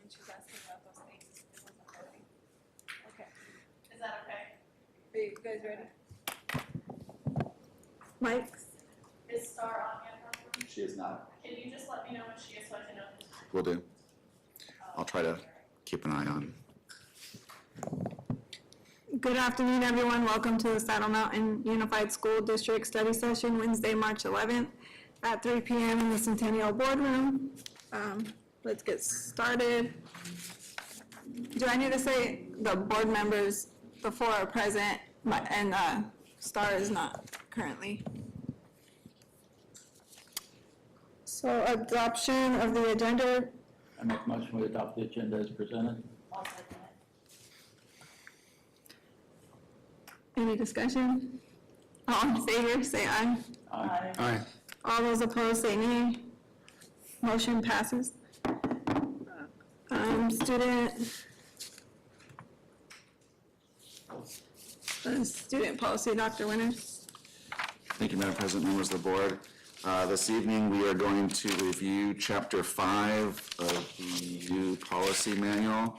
when she was asking about those things. It wasn't loading. Okay. Is that okay? Are you guys ready? Mike's? Is Star on yet? She is not. Can you just let me know when she is so I can know? Will do. I'll try to keep an eye on. Good afternoon, everyone. Welcome to the Saddle Mountain Unified School District Study Session, Wednesday, March 11th at 3 p.m. in the Centennial Boardroom. Let's get started. Do I need to say the board members before are present and Star is not currently? So adoption of the agenda. I make a motion we adopt the agenda as presented. I'll second it. Any discussion? All in favor, say aye. Aye. Aye. All those opposed, say nay. Motion passes. Student policy, Dr. Winters. Thank you, Madam President, members of the board. This evening, we are going to review Chapter 5 of the new policy manual.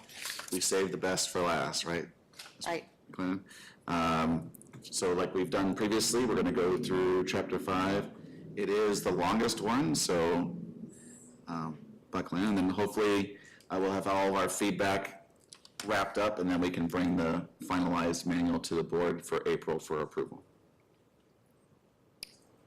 We saved the best for last, right? Right. Glenn? So like we've done previously, we're going to go through Chapter 5. It is the longest one, so buckle in, and then hopefully we'll have all of our feedback wrapped up, and then we can bring the finalized manual to the board for April for approval.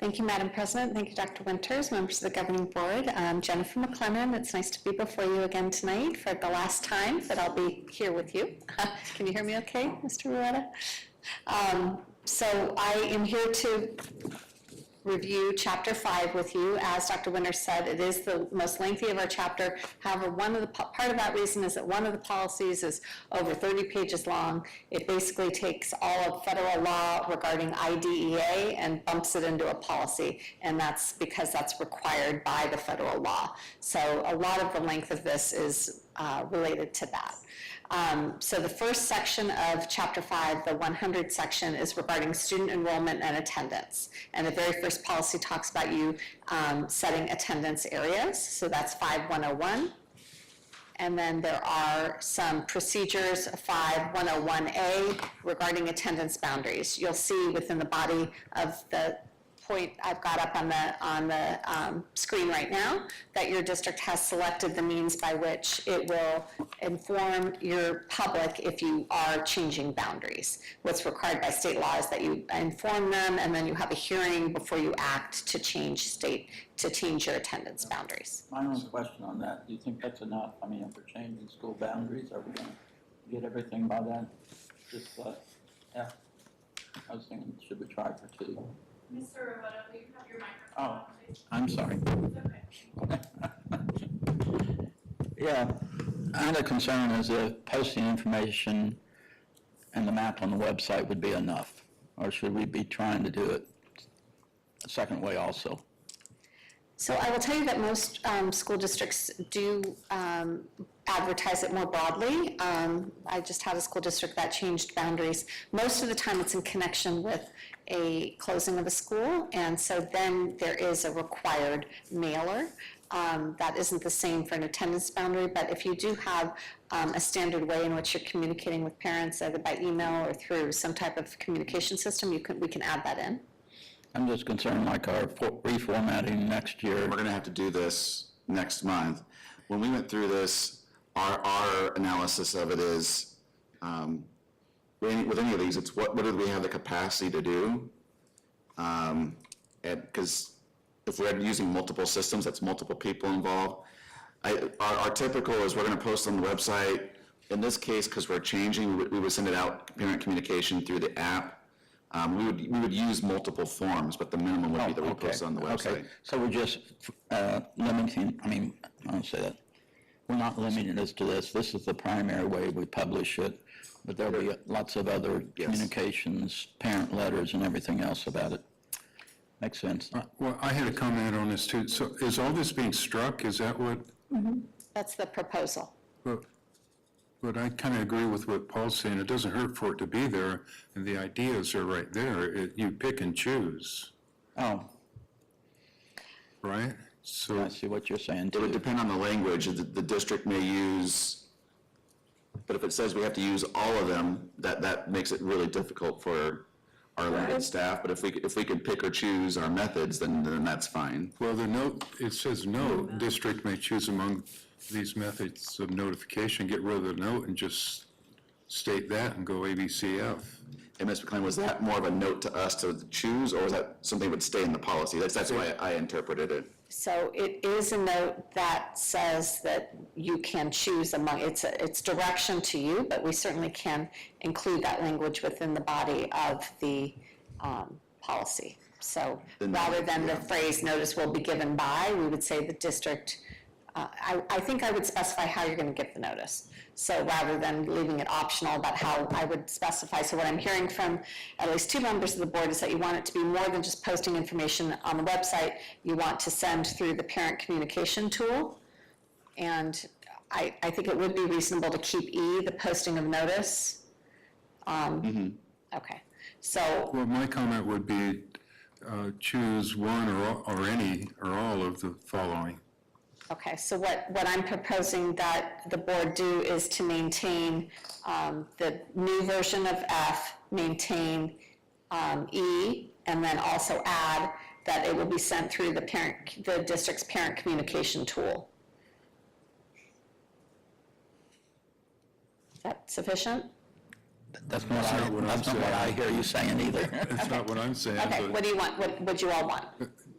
Thank you, Madam President. Thank you, Dr. Winters, members of the governing board. Jennifer McClellan, it's nice to be before you again tonight for the last time that I'll be here with you. Can you hear me okay, Mr. Rueda? So I am here to review Chapter 5 with you. As Dr. Winters said, it is the most lengthy of our chapter. However, part of that reason is that one of the policies is over 30 pages long. It basically takes all of federal law regarding IDEA and bumps it into a policy, and that's because that's required by the federal law. So a lot of the length of this is related to that. So the first section of Chapter 5, the 100 section, is regarding student enrollment and attendance. And the very first policy talks about you setting attendance areas. So that's 5101. And then there are some procedures, 5101A, regarding attendance boundaries. You'll see within the body of the point I've got up on the screen right now that your district has selected the means by which it will inform your public if you are changing boundaries. What's required by state law is that you inform them, and then you have a hearing before you act to change your attendance boundaries. My own question on that, do you think that's enough? I mean, if we're changing school boundaries, are we going to get everything by then? Just, yeah, I was thinking, should we try for 2? Mr. Rueda, will you have your microphone Oh, on, please? I'm sorry. It's okay. Yeah, I had a concern is if posting information and the map on the website would be enough, or should we be trying to do it a second way also? So I will tell you that most school districts do advertise it more broadly. I just had a school district that changed boundaries. Most of the time it's in connection with a closing of a school, and so then there is a required mailer. That isn't the same for an attendance boundary, but if you do have a standard way in which you're communicating with parents, either by email or through some type of communication system, we can add that in. I'm just concerned like our reformatting next year. We're going to have to do this next month. When we went through this, our analysis of it is, with any of these, it's what do we have the capacity to do? Because if we're using multiple systems, that's multiple people involved. Our typical is we're going to post on the website. In this case, because we're changing, we would send it out, parent communication through the app. We would use multiple forms, but the minimum would be that we post on the website. Okay, so we're just limiting, I don't say that. We're not limiting this to this. This is the primary way we publish it, but there'll be lots of other communications, parent letters and everything else about it. Makes sense. Well, I had a comment on this too. So is all this being struck? Is that what? Mm-hmm. That's the proposal. But I kind of agree with what Paul's saying. It doesn't hurt for it to be there, and the ideas are right there. You pick and choose. Oh. Right? So, I see what you're saying It would too. depend on the language, the district may use, but if it says we have to use all of them, that makes it really difficult for our limited staff, but if we could pick or choose our methods, then that's fine. well, the note, it says no, district may choose among these methods of notification, get rid of the note and just state that and go ABCF. And Ms. McLean, was that more of a note to us to choose, or was that something that would stay in the policy? That's why I interpreted it. So it is a note that says that you can choose among, it's direction to you, but we certainly can include that language within the body of the policy. So Then- rather than the yeah. phrase notice will be given by, we would say the district, I think I would specify how you're going to give the notice. So rather than leaving it optional about how I would specify, so what I'm hearing from at least two members of the board is that you want it to be more than just posting information on the website. You want to send through the parent communication tool. And I think it would be reasonable to keep E, the posting of notice. Okay, so, Well, my comment would be, choose one or any or all of the following. okay, so what I'm proposing that the board do is to maintain the new version of F, maintain E, and then also add that it will be sent through the district's parent communication tool. Is that sufficient? That's not what I'm that's not what I saying. hear you saying either. That's not what I'm saying, Okay, what but do you want, what would you all want?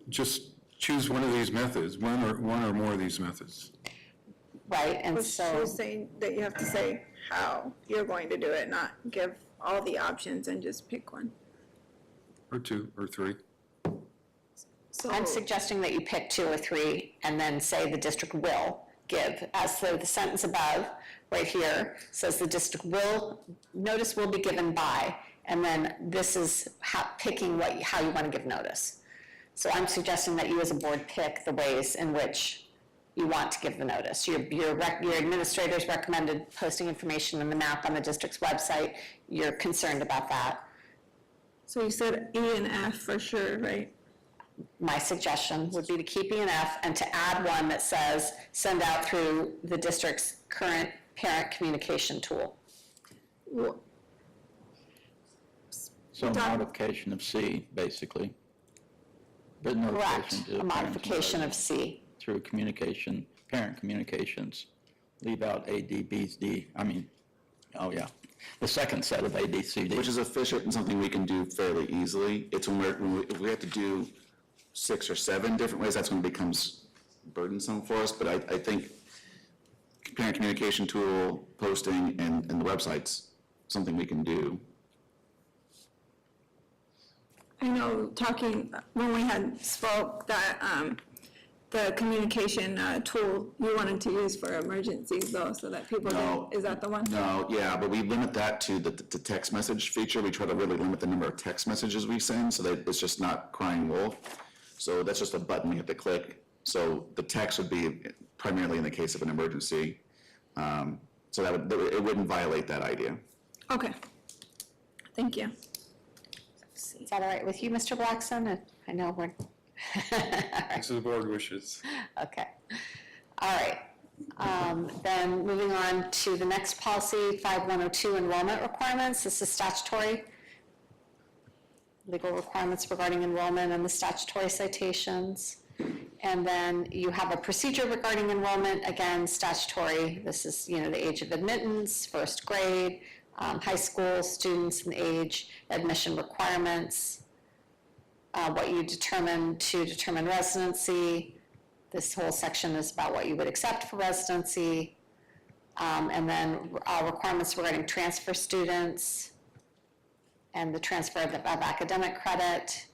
just choose one of these methods, one or more of these methods. Right, and Well, so, she's saying that you have to say how you're going to do it, not give all the options and just pick one. Or two, or three. So, I'm suggesting that you pick two or three and then say the district will give, as the sentence above, right here, says the district will, notice will be given by, and then this is picking how you want to give notice. So I'm suggesting that you as a board pick the ways in which you want to give the notice. Your administrators recommended posting information in the map on the district's website. You're concerned about that. so you said E and F for sure, right? My suggestion would be to keep E and F and to add one that says, send out through the district's current parent communication tool. Well, So Done. modification of C, basically. Written Correct, notification to a the parents and modification of residents C. through communication, parent communications. Leave out A, D, B, D, the second set of A, B, C, D. Which is efficient and something we can do fairly easily. It's if we have to do 6 or 7 different ways, that's when it becomes burdensome for us, but I think parent communication tool, posting, and the website's something we can do. I know when we had spoke that, the communication, tool you wanted to use for emergencies though, so that people No. didn't, is that the one? No, yeah, but we limit that to the text message feature. We try to really limit the number of text messages we send so that it's just not crying wolf. So that's just a button you have to click. So the text would be primarily in the case of an emergency. So it wouldn't violate that idea. Okay. Thank you. Is that all right with you, Mr. Blackson? I know we're, This is the board wishes. okay. All right. Then moving on to the next policy, 5102 enrollment requirements. This is statutory. Legal requirements regarding enrollment and the statutory citations. And then you have a procedure regarding enrollment, again, statutory. This is, the age of admittance, first grade, high school students and age, admission requirements, what you determine to determine residency. This whole section is about what you would accept for residency. And then requirements regarding transfer students and the transfer of academic credit,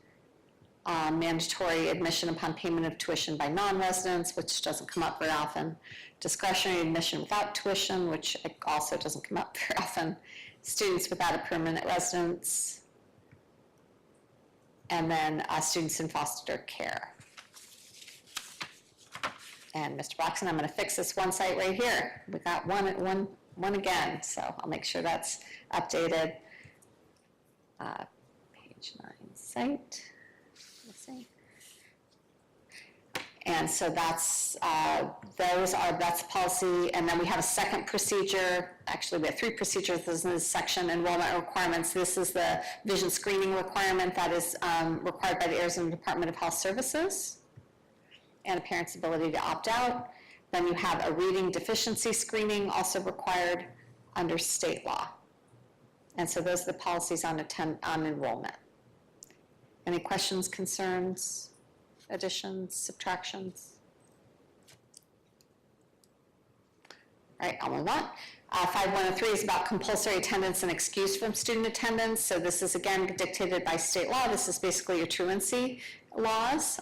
mandatory admission upon payment of tuition by non-residents, which doesn't come up very often, discretionary admission without tuition, which also doesn't come up very often, students without a permanent residence, and then students in foster care. And Mr. Blackson, I'm going to fix this one site right here. We got one again, so I'll make sure that's updated. Page 9 site. Let's see. And so that's the policy. And then we have a second procedure. Actually, we have three procedures in this section, enrollment requirements. This is the vision screening requirement that is required by the Arizona Department of Health Services, and a parent's ability to opt out. Then you have a reading deficiency screening, also required under state law. And so those are the policies on enrollment. Any questions, concerns, additions, subtractions? All right, I'll move on. 5103 is about compulsory attendance and excuse from student attendance. So this is, again, dictated by state law. This is basically your truancy laws.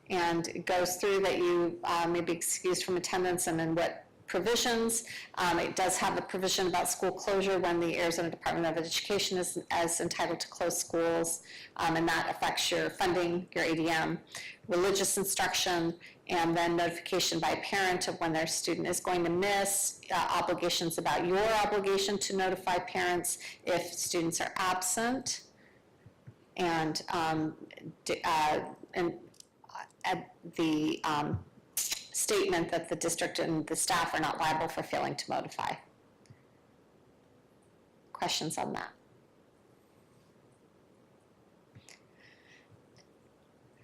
And it goes through that you may be excused from attendance and then what provisions. It does have a provision about school closure when the Arizona Department of Education is entitled to close schools, and that affects your funding, your ADM, religious instruction, and then notification by a parent of when their student is going to miss, obligations about your obligation to notify parents if students are absent, and the statement that the district and the staff are not liable for failing to notify. Questions on that?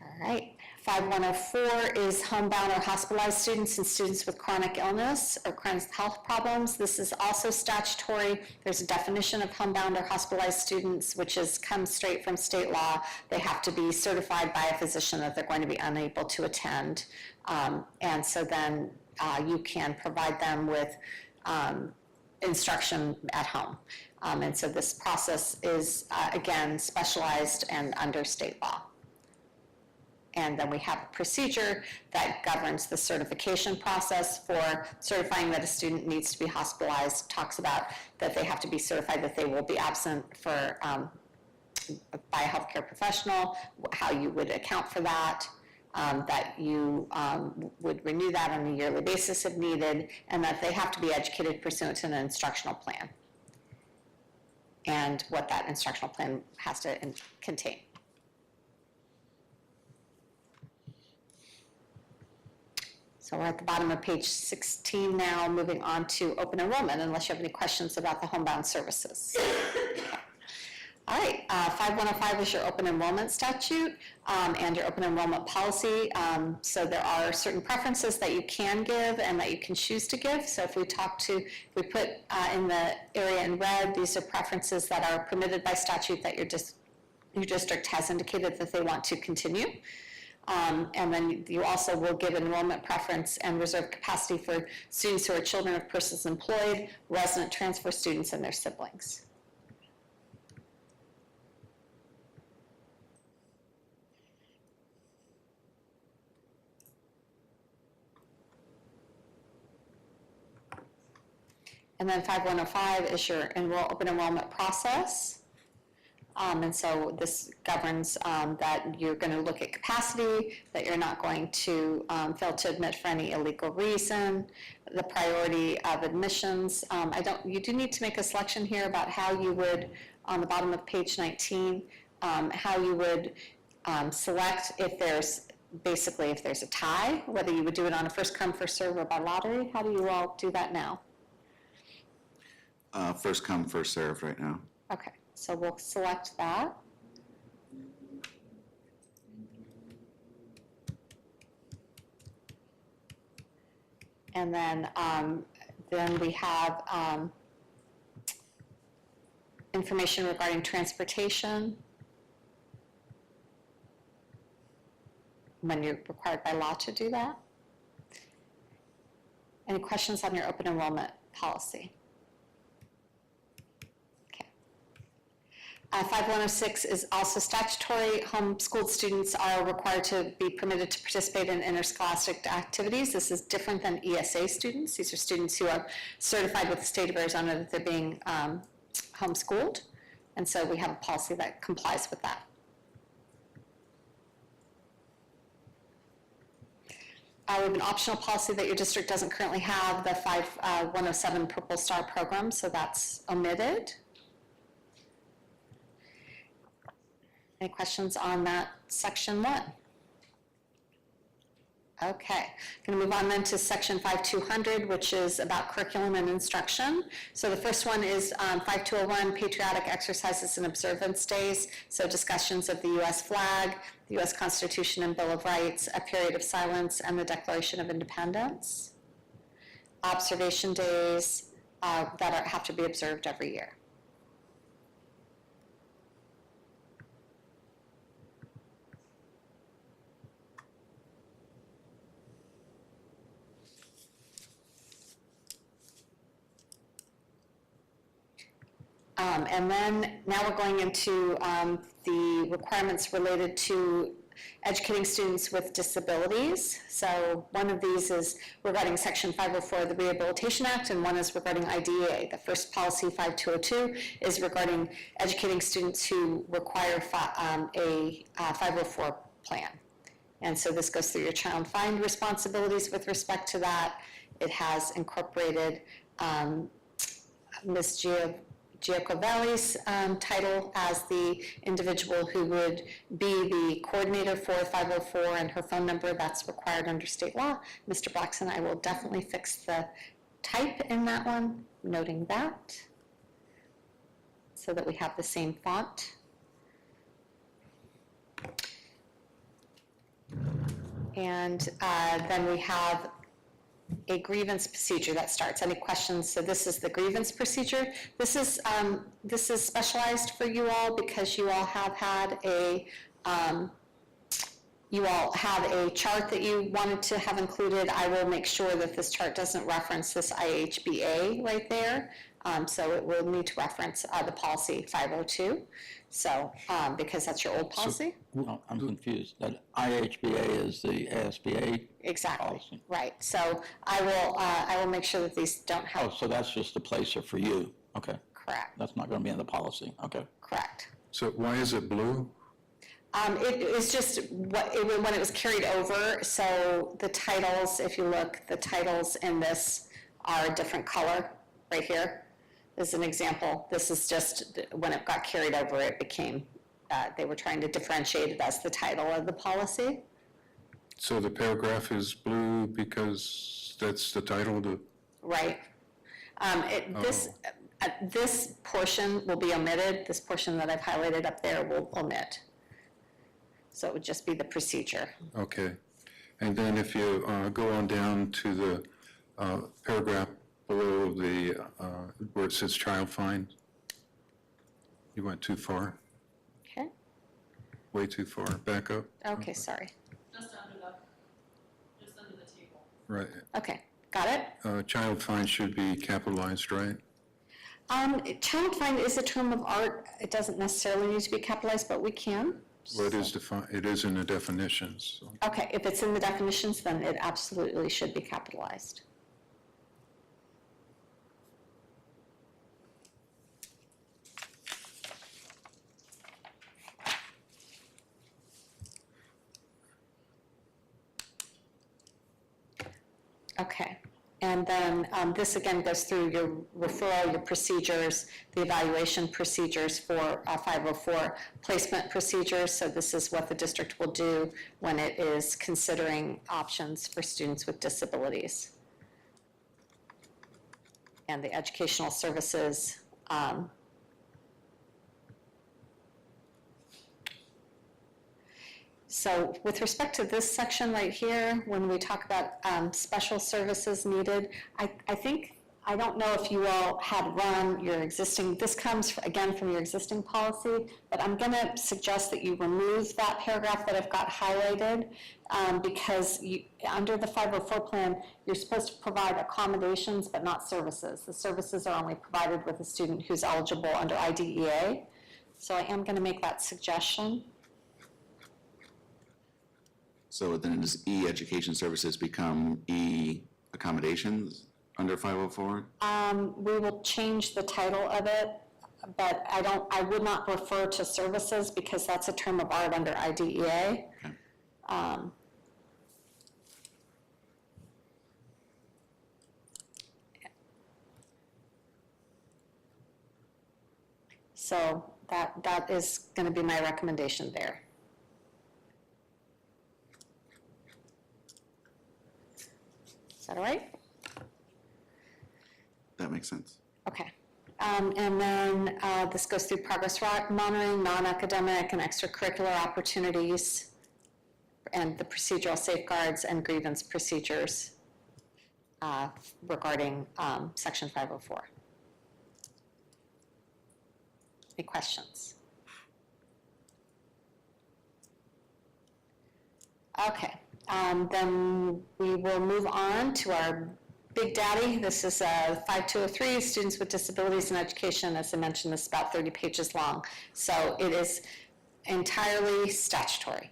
All right. 5104 is homebound or hospitalized students and students with chronic illness or chronic health problems. This is also statutory. There's a definition of homebound or hospitalized students, which comes straight from state law. They have to be certified by a physician that they're going to be unable to attend. And so then you can provide them with instruction at home. And so this process is, again, specialized and under state law. And then we have a procedure that governs the certification process for certifying that a student needs to be hospitalized, talks about that they have to be certified that they will be absent for, by a healthcare professional, how you would account for that, that you would renew that on a yearly basis if needed, and that they have to be educated pursuant to an instructional plan, and what that instructional plan has to contain. So we're at the bottom of page 16 now, moving on to open enrollment, unless you have any questions about the homebound services. All right, 5105 is your open enrollment statute and your open enrollment policy. So there are certain preferences that you can give and that you can choose to give. So if we put in the area in red, these are preferences that are permitted by statute that your district has indicated that they want to continue. And then you also will give enrollment preference and reserve capacity for students who are children of persons employed, resident transfer students, and their siblings. And then 5105 is your open enrollment process. And so this governs that you're going to look at capacity, that you're not going to fail to admit for any illegal reason, the priority of admissions. You do need to make a selection here about how you would, on the bottom of page 19, how you would select if there's a tie, whether you would do it on a first come, first serve or by lottery. How do you all do that now? First come, first serve right now. Okay. So we'll select that. And then we have information regarding transportation when you're required by law to do that. Any questions on your open enrollment policy? 5106 is also statutory. Homeschooled students are required to be permitted to participate in interscholastic activities. This is different than ESA students. These are students who are certified with the state of Arizona that they're being homeschooled. And so we have a policy that complies with that. We have an optional policy that your district doesn't currently have, the 5107 Purple Star program, so that's omitted. Any questions on that section 1? Okay, going to move on then to section 5200, which is about curriculum and instruction. So the first one is 5201, patriotic exercises and observance days. So discussions of the U.S. flag, the U.S. Constitution and Bill of Rights, a period of silence, and the Declaration of Independence. Observation days have to be observed every year. And then now we're going into the requirements related to educating students with disabilities. So one of these is regarding Section 504 of the Rehabilitation Act, and one is regarding IDEA. The first policy, 5202, is regarding educating students who require a 504 plan. And so this goes through your child find responsibilities with respect to that. It has incorporated Ms. Giacovelli's title as the individual who would be the coordinator for 504, and her phone number, that's required under state law. Mr. Blackson, I will definitely fix the type in that one, noting that, so that we have the same font. And then we have a grievance procedure that starts. Any questions? So this is the grievance procedure. This is specialized for you all because you all have had a chart that you wanted to have included. I will make sure that this chart doesn't reference this IHBA right there. So it will need to reference the policy 502. So, because that's your old policy? No, I'm confused. That IHBA is the ASBA Exactly, policy. right. So I will make sure that these don't Oh, have, so that's just a placer for you. Okay. correct, That's not going to be in the policy. Okay. correct. So why is it blue? It is just when it was carried over, so the titles, if you look, the titles in this are a different color right here. As an example, this is just, when it got carried over, it became, they were trying to differentiate it as the title of the policy. So the paragraph is blue because that's the title to, Right. This portion will be omitted. This portion that I've highlighted up there will omit. So it would just be the procedure. okay. And then if you go on down to the paragraph below the, where it says child find, you went too far, Okay? way too far, back up. Okay, sorry. Just under the table. Right. Okay, got it? Child find should be capitalized, right? Child find is a term of art. It doesn't necessarily need to be capitalized, but we can. Well, it is in the definitions. So. Okay, if it's in the definitions, then it absolutely should be capitalized. Okay, and then this again goes through your referral, your procedures, the evaluation procedures for 504 placement procedures. So this is what the district will do when it is considering options for students with disabilities. And the educational services. So with respect to this section right here, when we talk about special services needed, I don't know if you all had run your existing, this comes again from your existing policy, but I'm going to suggest that you remove that paragraph that I've got highlighted because under the 504 plan, you're supposed to provide accommodations but not services. The services are only provided with a student who's eligible under IDEA. So I am going to make that suggestion. So then does E, education services, become E, accommodations under 504? We will change the title of it, but I would not refer to services because that's a term of art under IDEA. Okay. So that is going to be my recommendation there. Is that all right? That makes sense. Okay. And then this goes through progress monitoring, non-academic and extracurricular opportunities, and the procedural safeguards and grievance procedures regarding Section 504. Any questions? Okay, then we will move on to our Big Daddy. This is 5203, Students with Disabilities in Education. As I mentioned, this is about 30 pages long. So it is entirely statutory.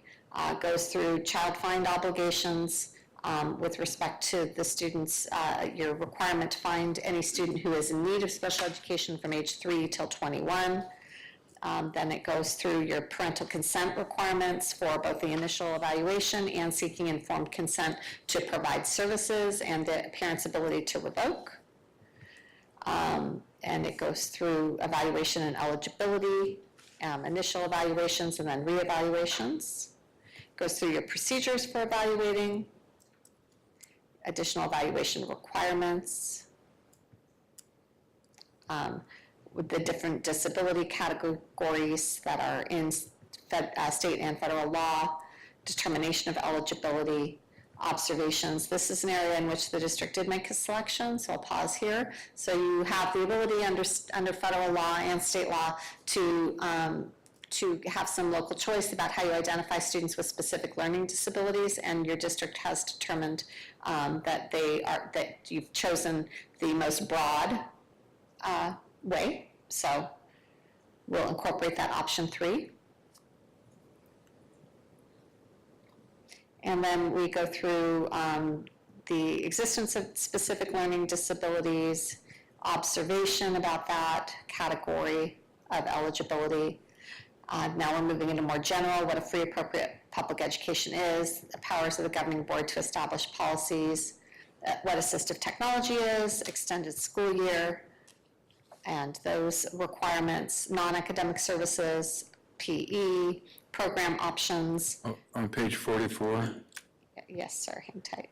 Goes through child find obligations with respect to the students, your requirement to find any student who is in need of special education from age 3 till 21. Then it goes through your parental consent requirements for both the initial evaluation and seeking informed consent to provide services and the parent's ability to revoke. And it goes through evaluation and eligibility, initial evaluations and then reevaluations. Goes through your procedures for evaluating, additional evaluation requirements, with the different disability categories that are in state and federal law, determination of eligibility, observations. This is an area in which the district did make a selection, so I'll pause here. So you have the ability under federal law and state law to have some local choice about how you identify students with specific learning disabilities, and your district has determined that you've chosen the most broad way, so we'll incorporate that option 3. And then we go through the existence of specific learning disabilities, observation about that category of eligibility. Now we're moving into more general, what a free appropriate public education is, the powers of the governing board to establish policies, what assistive technology is, extended school year, and those requirements, non-academic services, PE, program options. On page 44, Yes, sir, hang tight.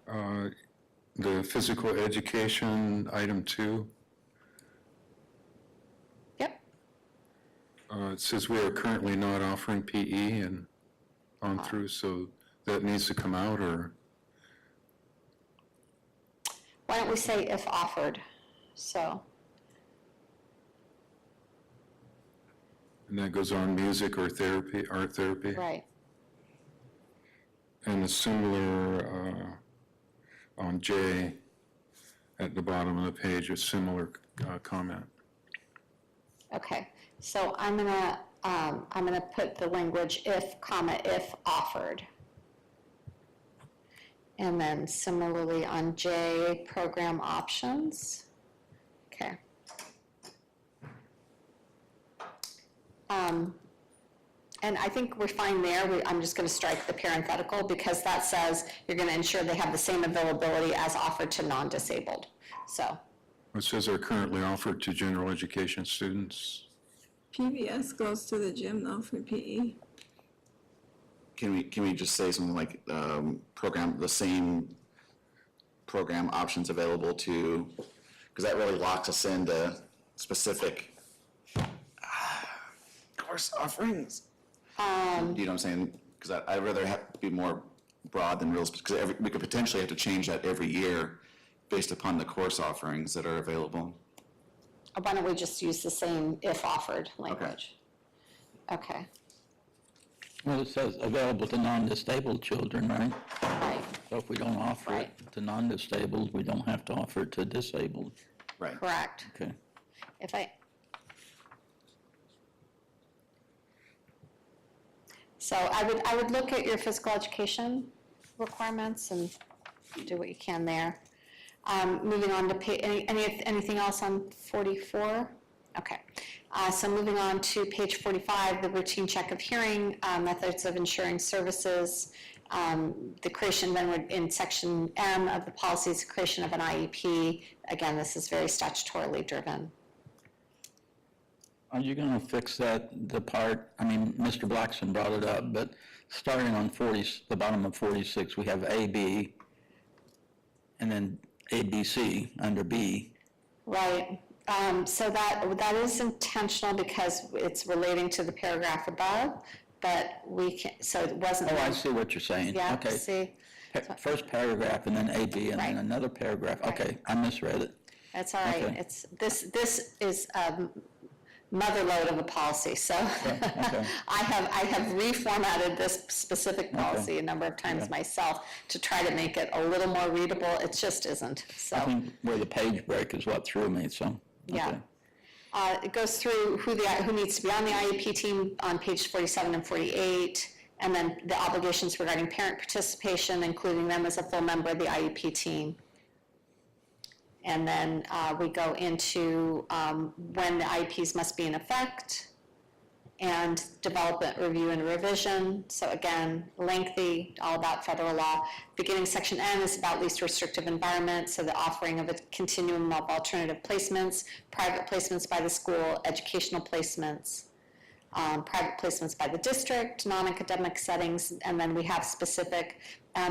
the physical education, item 2, Yep, it says we are currently not offering PE and on through, so that needs to come out, or? why don't we say if offered, so. And that goes on music or therapy, art therapy? Right. And a similar, on J, at the bottom of the page, a similar comment. Okay, so I'm gonna put the language if, comma, if offered. And then similarly on J, program options. Okay. And I think we're fine there. I'm just going to strike the parenthetical because that says you're going to ensure they have the same availability as offered to non-disabled. So. It says are currently offered to general education students. PBS goes to the gym though for PE. Can we just say something like, the same program options available to, because that really locks us into specific course offerings. Do you know what I'm saying? Because I'd rather have to be more broad than real, because we could potentially have to change that every year based upon the course offerings that are available. Why don't we just use the same if offered language? Okay. Well, it says available to non-disabled children, right? Right, So if we don't offer it Right. to non-disabled, we don't have to offer it to disabled. Right. correct. Okay. If I. So I would look at your physical education requirements and do what you can there. Moving on to anything else on 44? Okay. So moving on to page 45, the routine check of hearing, methods of ensuring services, the creation then in section M of the policies, creation of an IEP. Again, this is very statutorily driven. Are you gonna fix that, the part, I mean, Mr. Blackson brought it up, but starting on the bottom of 46, we have A, B, and then ABC under B. Right, so that is intentional because it's relating to the paragraph above, but we can, so it wasn't. Oh, I see what you're saying. Yeah, Okay. see, First paragraph and then AB and then Right. another paragraph. Right. Okay, I misread it. that's all right. Okay. It's, this is mother load of a policy, so okay. I have reformatted this specific policy a number of times Okay. myself to try to make it a little more readable. It just isn't, so. I think where the page break is what threw me, so. Yeah. okay. It goes through who needs to be on the IEP team on page 47 and 48, and then the obligations regarding parent participation, including them as a full member of the IEP team. And then we go into when the IEPs must be in effect, and development, review, and revision. So again, lengthy, all about federal law. Beginning section N is about least restrictive environment, so the offering of a continuum of alternative placements, private placements by the school, educational placements, private placements by the district, non-academic settings, and then we have specific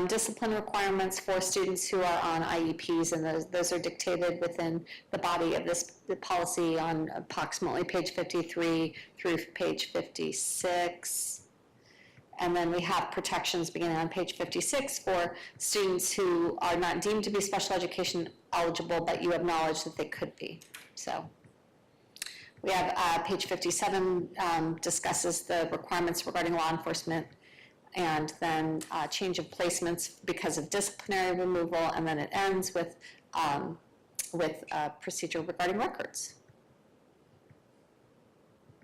discipline requirements for students who are on IEPs, and those are dictated within the body of the policy on approximately page 53 through page 56. And then we have protections beginning on page 56 for students who are not deemed to be special education eligible, but you acknowledge that they could be. So we have page 57 discusses the requirements regarding law enforcement, and then change of placements because of disciplinary removal, and then it ends with procedure regarding records.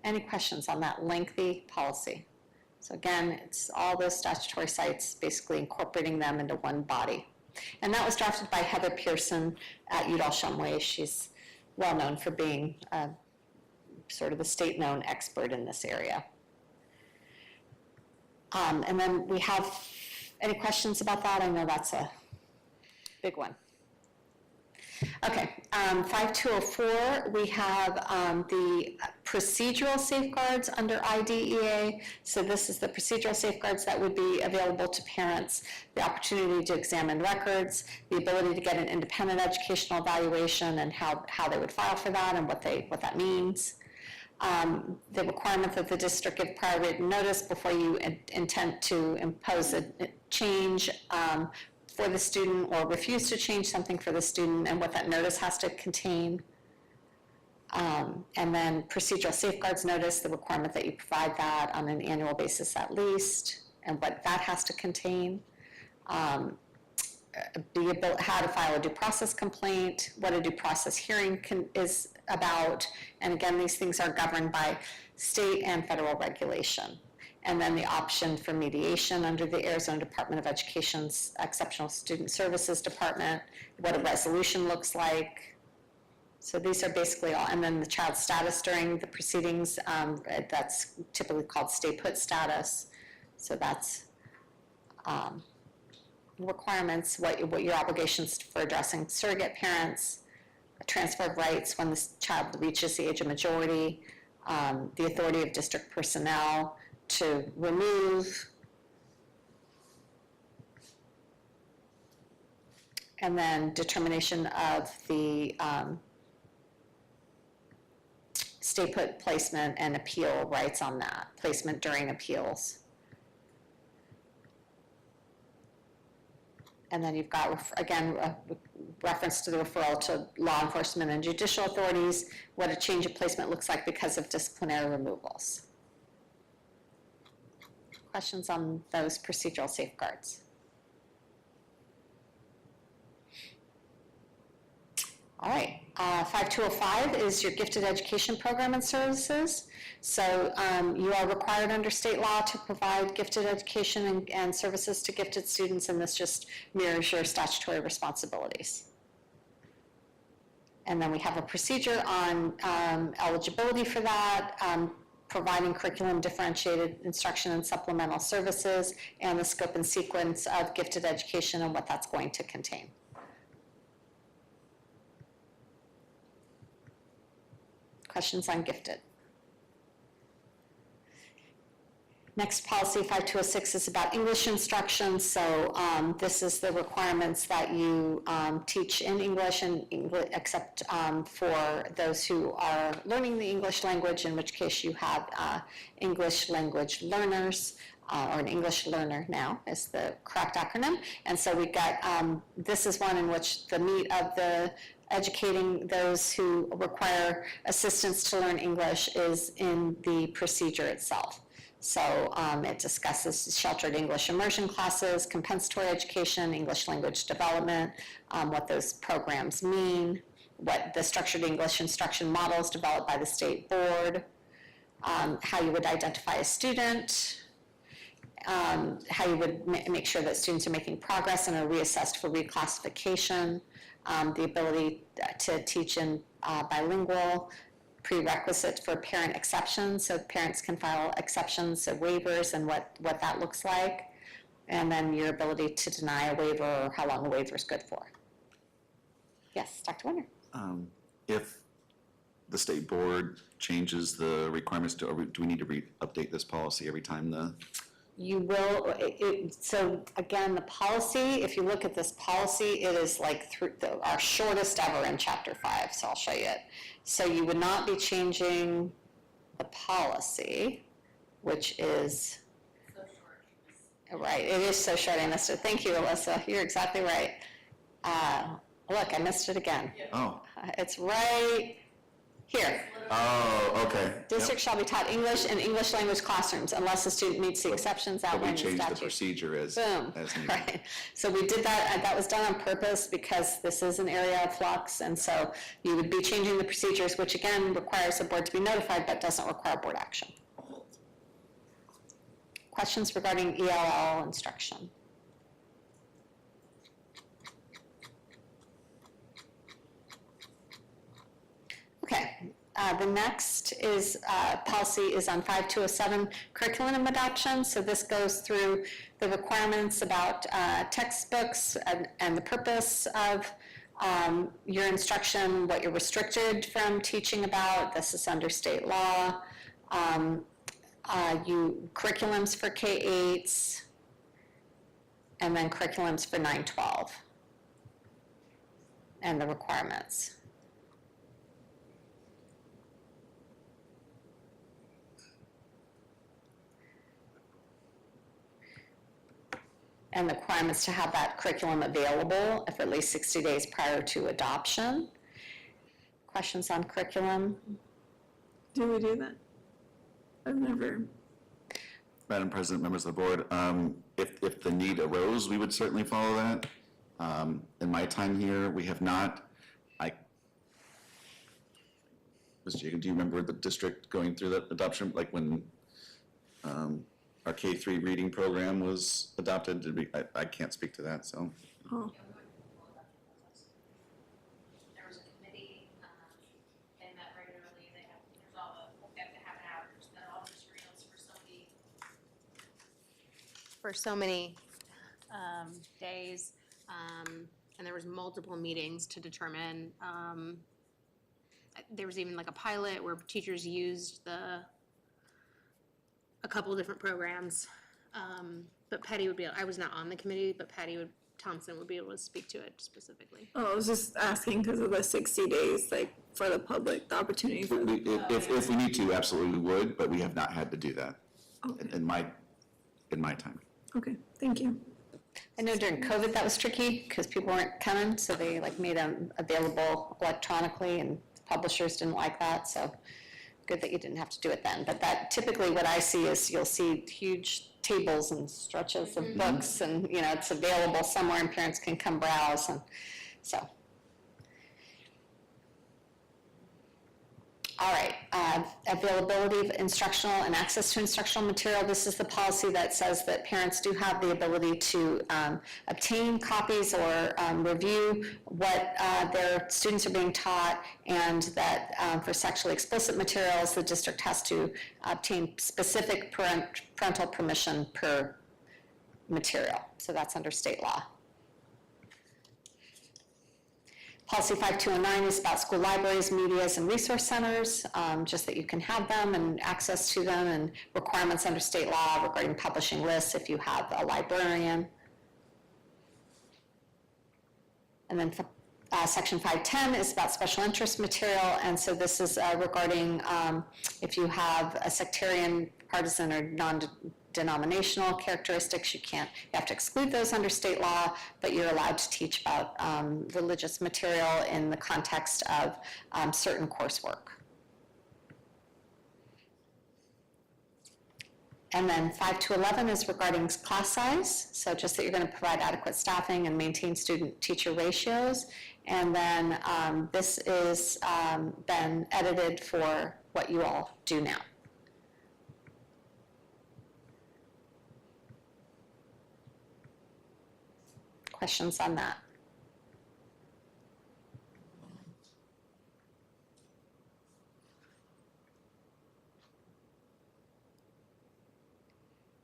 Any questions on that lengthy policy? So again, it's all those statutory sites, basically incorporating them into one body. And that was drafted by Heather Pearson at Udall-Shumway. She's well known for being sort of a state-known expert in this area. And then we have, any questions about that? I know that's a big one. Okay, 5204, we have the procedural safeguards under IDEA. So this is the procedural safeguards that would be available to parents: the opportunity to examine records, the ability to get an independent educational evaluation, and how they would file for that and what that means. The requirement that the district give prior written notice before you intend to impose a change for the student, or refuse to change something for the student, and what that notice has to contain. And then procedural safeguards notice, the requirement that you provide that on an annual basis at least, and what that has to contain. How to file a due process complaint, what a due process hearing is about, and again, these things are governed by state and federal regulation. And then the option for mediation under the Arizona Department of Education's Exceptional Student Services Department, what a resolution looks like. So these are basically all, and then the child status during the proceedings, that's typically called stay put status. So that's requirements, what your obligations for addressing surrogate parents, a transfer of rights when the child reaches the age of majority, the authority of district personnel to remove, and then determination of the stay put placement and appeal rights on that, placement during appeals. And then you've got, again, a reference to the referral to law enforcement and judicial authorities, what a change of placement looks like because of disciplinary removals. Questions on those procedural safeguards? All right, 5205 is your gifted education program and services. So you are required under state law to provide gifted education and services to gifted students, and this just mirrors your statutory responsibilities. And then we have a procedure on eligibility for that, providing curriculum differentiated instruction and supplemental services, and the scope and sequence of gifted education and what that's going to contain. Questions on gifted? Next policy, 5206, is about English instruction. So this is the requirements that you teach in English, and except for those who are learning the English language, in which case you have English language learners, or an English learner now is the correct acronym. And so we've got, this is one in which the meat of the educating those who require assistance to learn English is in the procedure itself. So it discusses sheltered English immersion classes, compensatory education, English language development, what those programs mean, what the structured English instruction models developed by the state board, how you would identify a student, how you would make sure that students are making progress and are reassessed for reclassification, the ability to teach in bilingual, prerequisite for parent exceptions, so parents can file exceptions, so waivers, and what that looks like, and then your ability to deny a waiver or how long a waiver is good for. Yes, Dr. Winter. If the state board changes the requirements, do we need to update this policy every time the? You will, so again, the policy, if you look at this policy, it is like our shortest ever in chapter 5, so I'll show you it. So you would not be changing the policy, which is, So short. right, it is so short, I missed it. Thank you, Alyssa, you're exactly right. Look, I missed it again. Oh. It's right here. Oh, okay. District shall be taught English in English language classrooms unless the student meets the exceptions But we outlined in changed the statute. procedure as Boom, needed. right. So we did that, that was done on purpose because this is an area of flux, and so you would be changing the procedures, which again requires the board to be notified but doesn't require board action. Questions regarding ELL instruction? Okay, the next is, policy is on 5207, curriculum adoption. So this goes through the requirements about textbooks and the purpose of your instruction, what you're restricted from teaching about. This is under state law. Curriculums for K-8s, and then curriculums for 9-12, and the requirements. And the requirements to have that curriculum available for at least 60 days prior to adoption. Questions on curriculum? Do we do that? I've never, Madam President, members of the board, if the need arose, we would certainly follow that. In my time here, we have not. Ms. Jacob, do you remember the district going through that adoption, like when our K-3 reading program was adopted? I can't speak to that, so. oh, Yeah, we went through the full adoption process. There was a committee, they met regularly, there's all they have to have an average, then all the materials for so many days, and there was multiple meetings to determine, there was even like a pilot where teachers used a couple different programs, but Patty would be, I was not on the committee, but Thompson would be able to speak to it specifically. I was just asking because of the 60 days, like, for the public, the opportunity for the. If we need to, absolutely we would, but we have not had to do that Okay. in my time. Okay, thank you. I know during COVID that was tricky because people weren't coming, so they made them available electronically, and publishers didn't like that, so good that you didn't have to do it then. But that typically what I see is you'll see huge tables and stretches of books, and it's available somewhere and parents can come browse, and so. All right, availability of instructional and access to instructional material. This is the policy that says that parents do have the ability to obtain copies or review what their students are being taught, and that for sexually explicit materials, the district has to obtain specific parental permission per material. So that's under state law. Policy 5209 is about school libraries, medias, and resource centers, just that you can have them and access to them, and requirements under state law regarding publishing lists if you have a librarian. And then Section 510 is about special interest material, and so this is regarding if you have a sectarian, partisan, or non-denominational characteristics, you have to exclude those under state law, but you're allowed to teach about religious material in the context of certain coursework. And then 5 to 11 is regarding class size, so just that you're going to provide adequate staffing and maintain student-teacher ratios. And then this is been edited for what you all do now. Questions on that?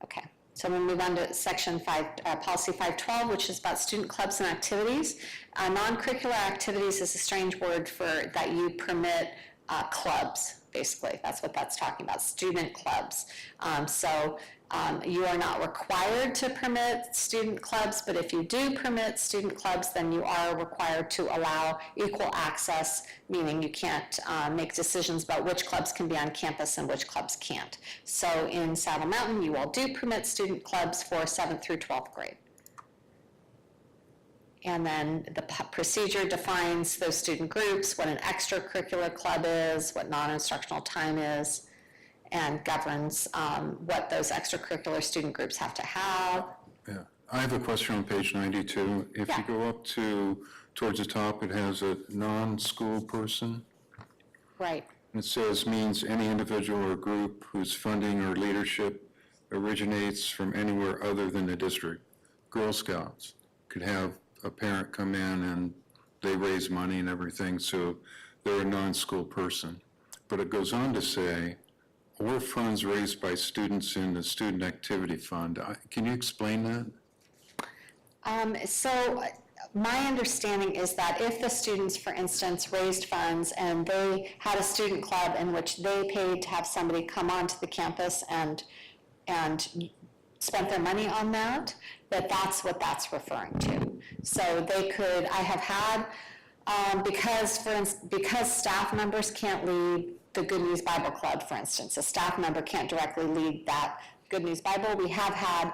Okay, so we'll move on to section 5, policy 512, which is about student clubs and activities. Non-curricular activities is a strange word for that you permit clubs, basically. That's what that's talking about, student clubs. You are not required to permit student clubs, but if you do permit student clubs, then you are required to allow equal access, meaning you can't make decisions about which clubs can be on campus and which clubs can't. So in Saddle Mountain, you all do permit student clubs for 7th through 12th grade. And then the procedure defines those student groups, what an extracurricular club is, what non-instructional time is, and governs what those extracurricular student groups have to have. Yeah, I have a question on page 92. If you go up towards the top, it has a non-school person. Right. It says means any individual or group whose funding or leadership originates from anywhere other than the district. Girl Scouts could have a parent come in and they raise money and everything, so they're a non-school person. But it goes on to say, or funds raised by students in the student activity fund. Can you explain that? So my understanding is that if the students, for instance, raised funds and they had a student club in which they paid to have somebody come onto the campus and spent their money on that, that's what that's referring to. So they could, I have had, because staff members can't lead the Good News Bible Club, for instance, a staff member can't directly lead that Good News Bible. We have had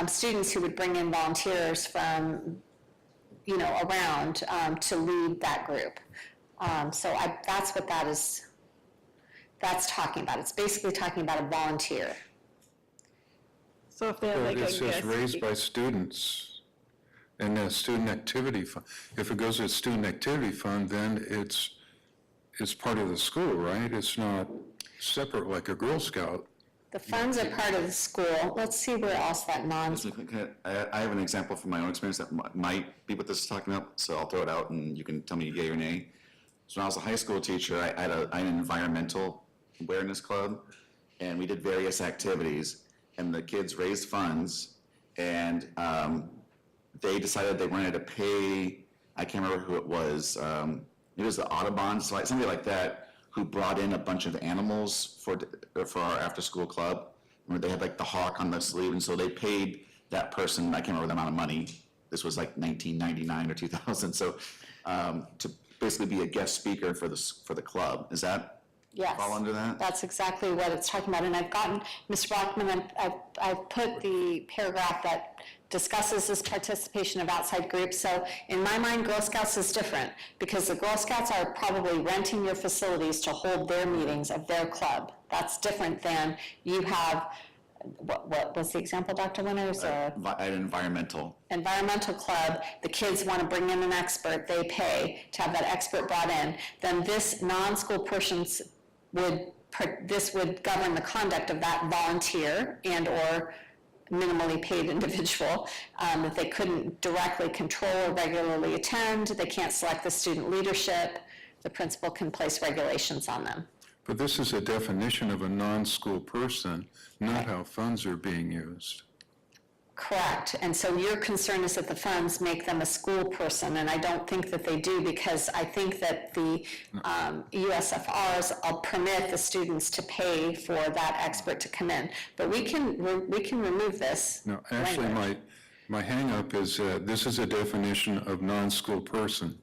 students who would bring in volunteers from, around to lead that group. That's what that's talking about. It's basically talking about a volunteer. So if they have like a It says guest raised speaker. by students and a student activity fund. If it goes to a student activity fund, then it's part of the school, right? It's not separate like a Girl Scout. The funds are part of the school. Let's see where else that I have an example from my own experience that might be what this is talking about, so I'll throw it out and you can tell me yay or nay. So when I was a high school teacher, I had an environmental awareness club, and we did various activities, and the kids raised funds, and they decided they wanted to pay, I can't remember who it was the Audubon, somebody like that, who brought in a bunch of animals for our after-school club. Remember, they had like the hawk on the sleeve, and so they paid that person, I can't remember the amount of money, this was like 1999 or 2000, so to basically be a guest speaker for the club. Is that fall under that? That's exactly what it's talking about. And I've gotten, Ms. Rockman, I've put the paragraph that discusses this participation of outside groups. So in my mind, Girl Scouts is different because the Girl Scouts are probably renting your facilities to hold their meetings of their club. That's different than you have, what was the example, Dr. Winters? An environmental. Environmental club, the kids want to bring in an expert, they pay to have that expert brought in, then this non-school persons this would govern the conduct of that volunteer and or minimally paid individual, that they couldn't directly control or regularly attend, they can't select the student leadership, the principal can place regulations on them. But this is a definition of a non-school person, not how funds are being used. Correct, and so your concern is that the funds make them a school person, and I don't think that they do, because I think that the USFRs will permit the students to pay for that expert to come in. But we can remove this. No, actually, language. my hang-up is that this is a definition of non-school person,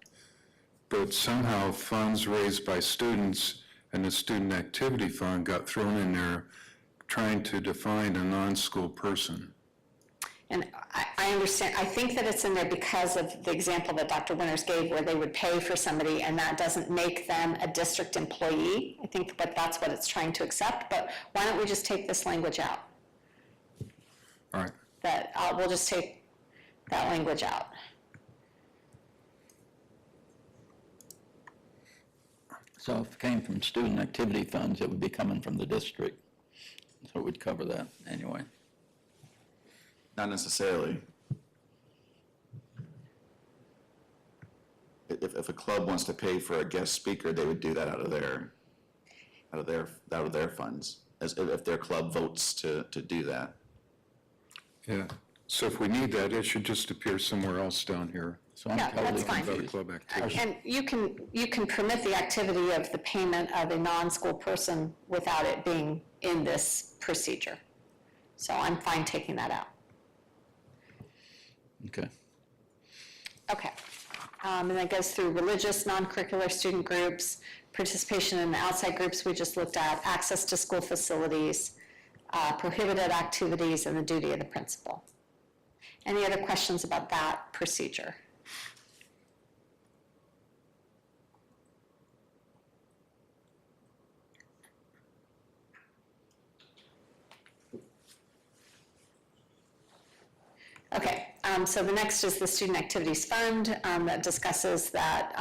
but somehow funds raised by students and the student activity fund got thrown in there trying to define a non-school person. And I understand, I think that it's in there because of the example that Dr. Winters gave, where they would pay for somebody and that doesn't make them a district employee. I think that's what it's trying to accept, but why don't we just take this language out? All right. We'll just take that language out. So if it came from student activity funds, it would be coming from the district. So it would cover that anyway. Not necessarily. If a club wants to pay for a guest speaker, they would do that out of their funds, as if their club votes to do that. Yeah, so if we need that, it should just appear somewhere else down here. So I'm Yeah, totally that's fine. About a confused. club activity. And you can permit the activity of the payment of a non-school person without it being in this procedure. So I'm fine taking that out. Okay. Okay. And that goes through religious, non-curricular student groups, participation in the outside groups we just looked at, access to school facilities, prohibited activities, and the duty of the principal. Any other questions about that procedure? Okay, so the next is the Student Activities Fund that discusses that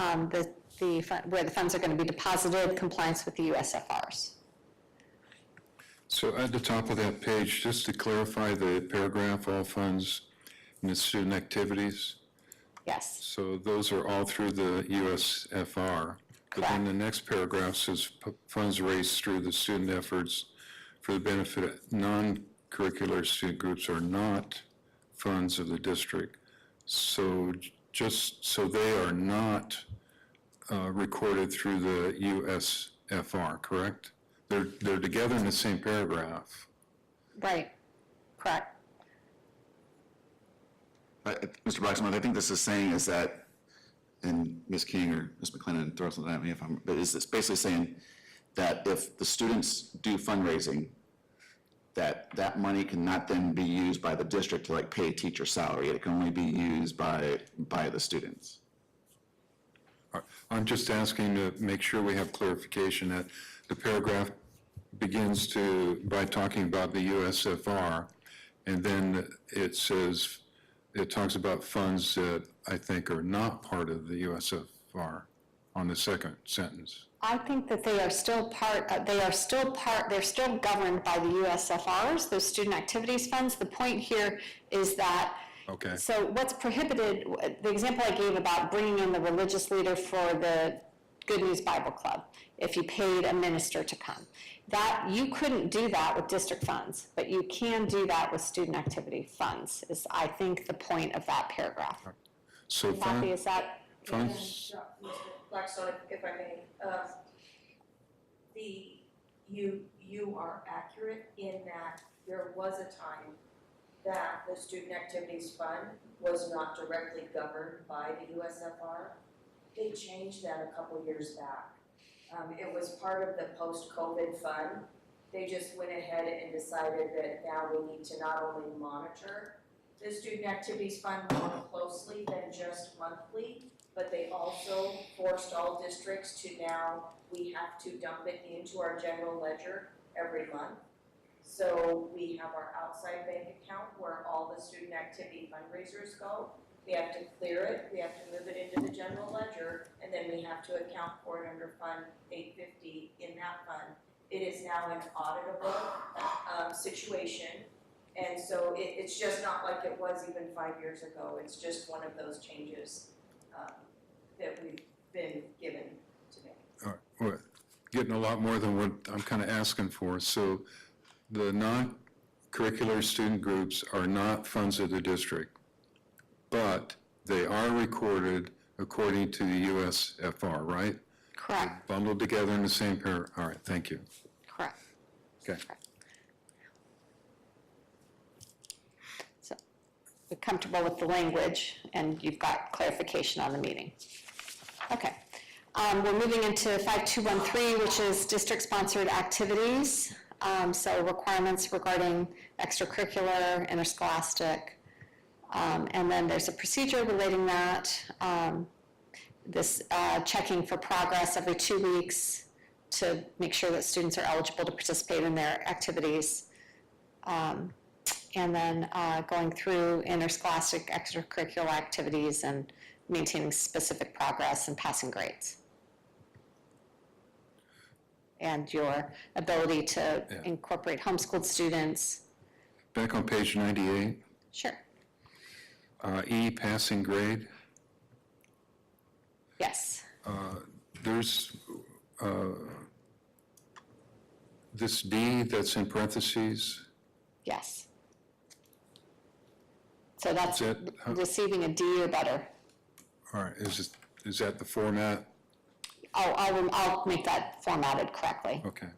where the funds are going to be deposited, compliance with the USFRs. So at the top of that page, just to clarify the paragraph, all funds in the student activities, Yes, so those are all through the USFR. But then the next paragraph says funds raised through the student efforts for the benefit of non-curricular student groups are not funds of the district. So just so they are not recorded through the USFR, correct? They're together in the same paragraph. right, correct. Mr. Blacksmith, I think this is saying is that, and Ms. King or Ms. McLennan, throw something at me if I'm, but it's basically saying that if the students do fundraising, that money cannot then be used by the district to like pay a teacher salary. It can only be used by the students. I'm just asking to make sure we have clarification that the paragraph begins by talking about the USFR, and then it says, it talks about funds that I think are not part of the USFR on the second sentence. I think that they are still they're still governed by the USFRs, those student activities funds. The point here is that, Okay. so what's prohibited, the example I gave about bringing in the religious leader for the Good News Bible Club, if you paid a minister to come, that you couldn't do that with district funds, but you can do that with student activity funds, is I think the point of that paragraph. So Kathy, is that? funds, Mr. Blackstone, if I may, you are accurate in that there was a time that the Student Activities Fund was not directly governed by the USFR. They changed that a couple years back. It was part of the post-COVID fund. They just went ahead and decided that now we need to not only monitor the Student Activities Fund more closely than just monthly, but they also forced all districts to now, we have to dump it into our general ledger every month. So we have our outside bank account where all the student activity fundraisers go. We have to clear it, we have to move it into the general ledger, and then we have to account for it under Fund 850 in that fund. It is now an auditable situation, and so it's just not like it was even 5 years ago. It's just one of those changes that we've been given to make. all right, well, getting a lot more than what I'm kind of asking for. So the curricular student groups are not funds of the district, but they are recorded according to the USFR, right? Correct, Bundled together in the same pair. All right, thank you. correct. Okay. So you're comfortable with the language, and you've got clarification on the meeting. Okay. We're moving into 5213, which is district-sponsored activities. So requirements regarding extracurricular, interscholastic, and then there's a procedure relating that. This checking for progress every 2 weeks to make sure that students are eligible to participate in their activities. And then going through interscholastic extracurricular activities and maintaining specific progress and passing grades. And your ability to incorporate homeschooled students. Back on page 98, Sure. E, passing grade. Yes. There's this D that's in parentheses. Yes. So that's Is that how- receiving a D or better. All right, is that the format? I'll make that formatted correctly. Okay.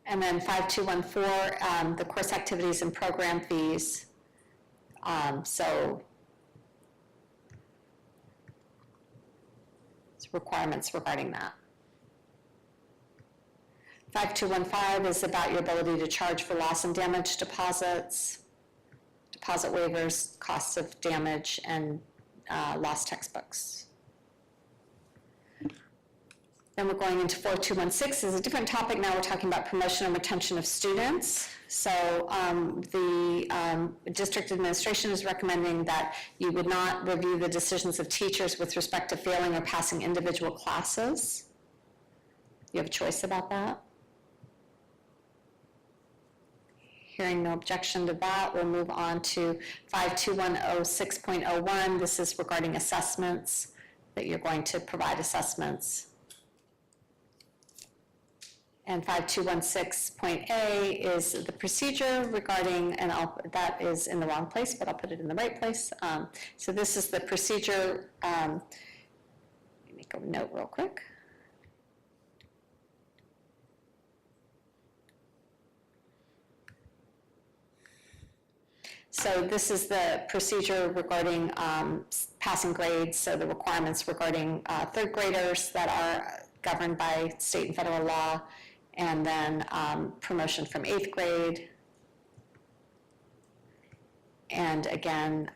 And then 5214, the course activities and program fees. So it's requirements regarding that. 5215 is about your ability to charge for loss and damage deposits, deposit waivers, costs of damage, and lost textbooks. Then we're going into 4216 is a different topic. Now we're talking about promotion and retention of students. So the district administration is recommending that you would not review the decisions of teachers with respect to failing or passing individual classes. You have a choice about that? Hearing no objection to that, we'll move on to 52106.01. This is regarding assessments, that you're going to provide assessments. And 5216.A is the procedure regarding, and that is in the wrong place, but I'll put it in the right place. So this is the procedure. Let me make a note real quick. So this is the procedure regarding passing grades, so the requirements regarding third graders that are governed by state and federal law, and then promotion from 8th grade. And again,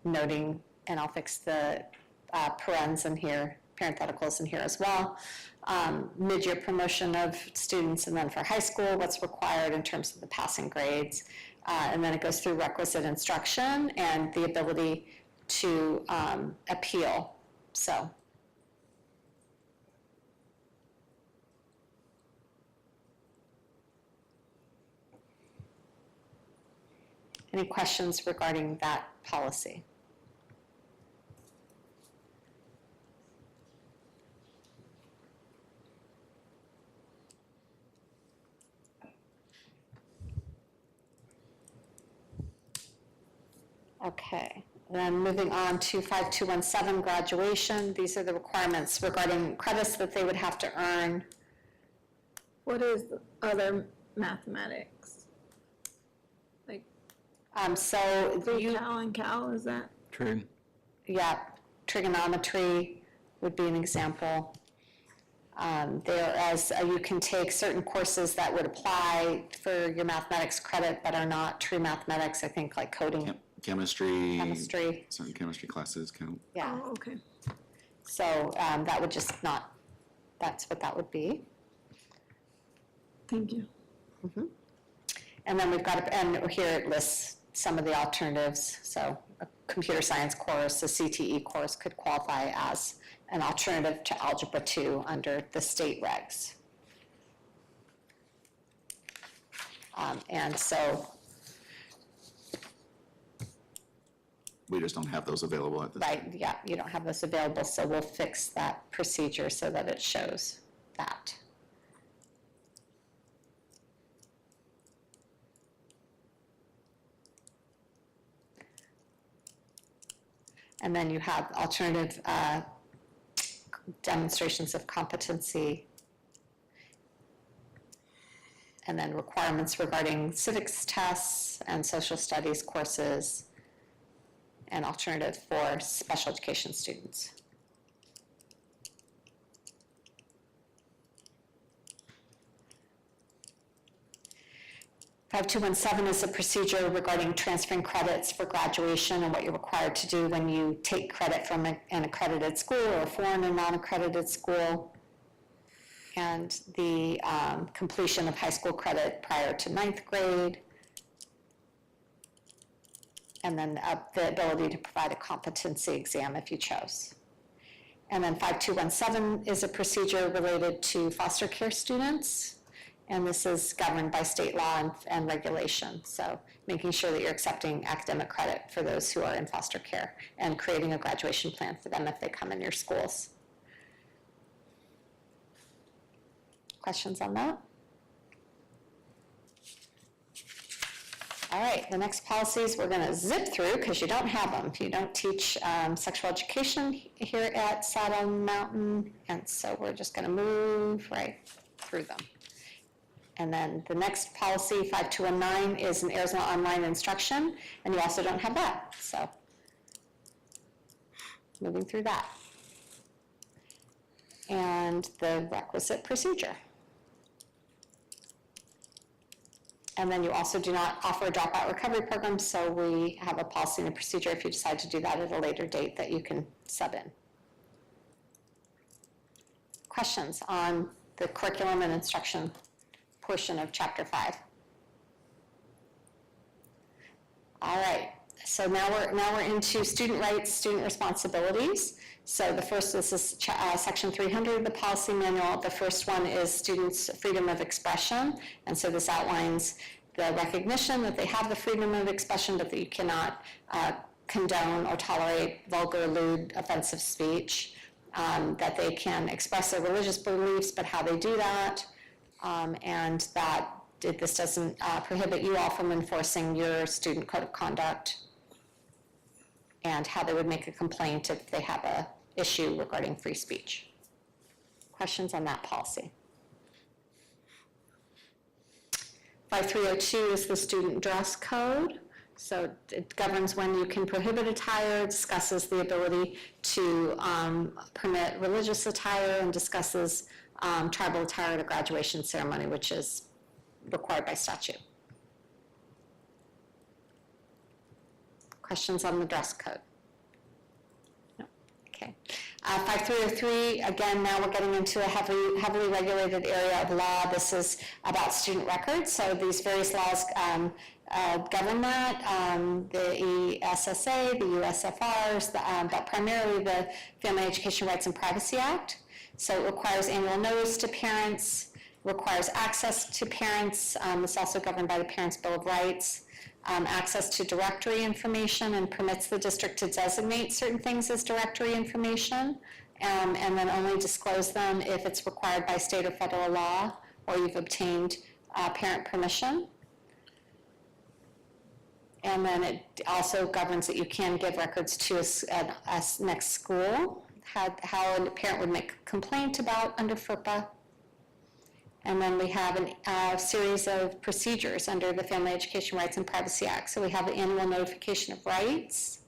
noting, and I'll fix the parens in here, parentheticals in here as well. Mid-year promotion of students, and then for high school, what's required in terms of the passing grades. And then it goes through requisite instruction and the ability to appeal, so. Any questions regarding that policy? Okay, then moving on to 5217, graduation. These are the requirements regarding credits that they would have to earn. What is the other mathematics? Like So you, Cal and Cal, is that? True. yeah, trigonometry would be an example. Whereas you can take certain courses that would apply for your mathematics credit but are not true mathematics, I think, like coding, Chemistry. chemistry, Certain chemistry classes count. yeah. Oh, okay. So that would just not, that's what that would be. Thank you. And then we've got, and here it lists some of the alternatives. So a computer science course, a CTE course could qualify as an alternative to Algebra 2 under the state regs. And so, We just don't have those available at this time. right, yeah, you don't have this available, so we'll fix that procedure so that it shows that. And then you have alternative demonstrations of competency, and then requirements regarding civics tests and social studies courses, and alternative for special education students. Five 5217 is a procedure regarding transferring credits for graduation and what you're required to do when you take credit from an accredited school or a foreign and non-accredited school, and the completion of high school credit prior to 9th grade, and then the ability to provide a competency exam if you chose. And then 5217 is a procedure related to foster care students, and this is governed by state law and regulation. So making sure that you're accepting academic credit for those who are in foster care and creating a graduation plan for them if they come in your schools. Questions on that? All right, the next policies we're going to zip through because you don't have them. You don't teach sexual education here at Saddle Mountain, and so we're just going to move right through them. And then the next policy, 5219, is an Arizona online instruction, and you also don't have that, so moving through that. And the requisite procedure. And then you also do not offer a dropout recovery program, so we have a policy and a procedure if you decide to do that at a later date that you can sub in. Questions on the curriculum and instruction portion of Chapter 5? All right, so now we're into student rights, student responsibilities. So the first, this is Section 300 of the policy manual. The first one is students' freedom of expression. And so this outlines the recognition that they have the freedom of expression, but that you cannot condone or tolerate vulgar, lewd, offensive speech, that they can express their religious beliefs, but how they do that, and that this doesn't prohibit you all from enforcing your student code of conduct, and how they would make a complaint if they have a issue regarding free speech. Questions on that policy? 5302 is the student dress code. So it governs when you can prohibit attire, discusses the ability to permit religious attire, and discusses tribal attire at a graduation ceremony, which is required by statute. Questions on the dress code? No. Okay. 5303, again, now we're getting into a heavily regulated area of law. This is about student records. So these various laws govern that, the ESSA, the USFRs, but primarily the Family Education Rights and Privacy Act. So it requires annual notice to parents, requires access to parents. It's also governed by the Parents' Bill of Rights. Access to directory information, and permits the district to designate certain things as directory information, and then only disclose them if it's required by state or federal law, or you've obtained parent permission. And then it also governs that you can give records to a next school, how a parent would make a complaint about under FERPA. And then we have a series of procedures under the Family Education Rights and Privacy Act. So we have the annual notification of rights,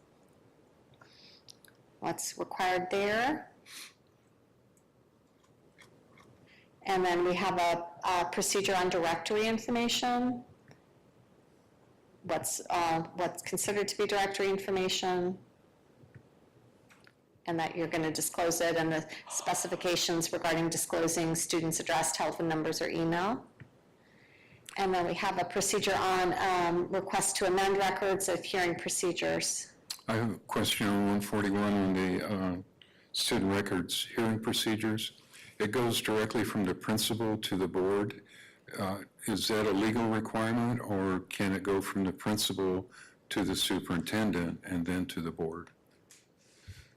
what's required there. And then we have a procedure on directory information, what's considered to be directory information, and that you're going to disclose it, and the specifications regarding disclosing students' address, telephone numbers, or email. And then we have a procedure on requests to amend records of hearing procedures. I have a question on 141 on the student records hearing procedures. It goes directly from the principal to the board, Is that a legal requirement, or can it go from the principal to the superintendent and then to the board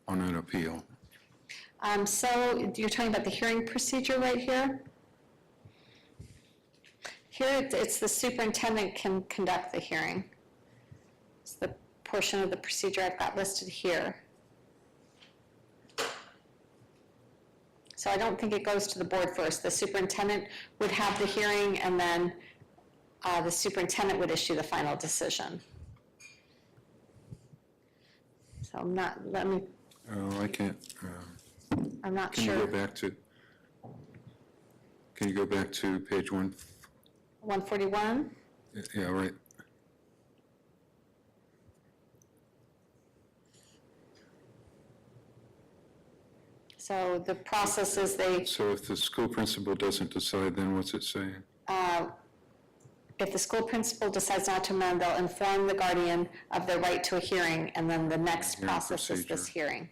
on an appeal? So you're talking about the hearing procedure right here? Here, it's the superintendent can conduct the hearing. It's the portion of the procedure I've got listed here. So I don't think it goes to the board first. The superintendent would have the hearing, and then the superintendent would issue the final decision. So I'm not, let me, Oh, I can't, I'm not can you go sure. back to, page 1? 141? Yeah, right. So the process is they, So if the school principal doesn't decide, then what's it saying? if the school principal decides not to amend, they'll inform the guardian of their right to a hearing, and then the next Hearing process is this procedure. hearing.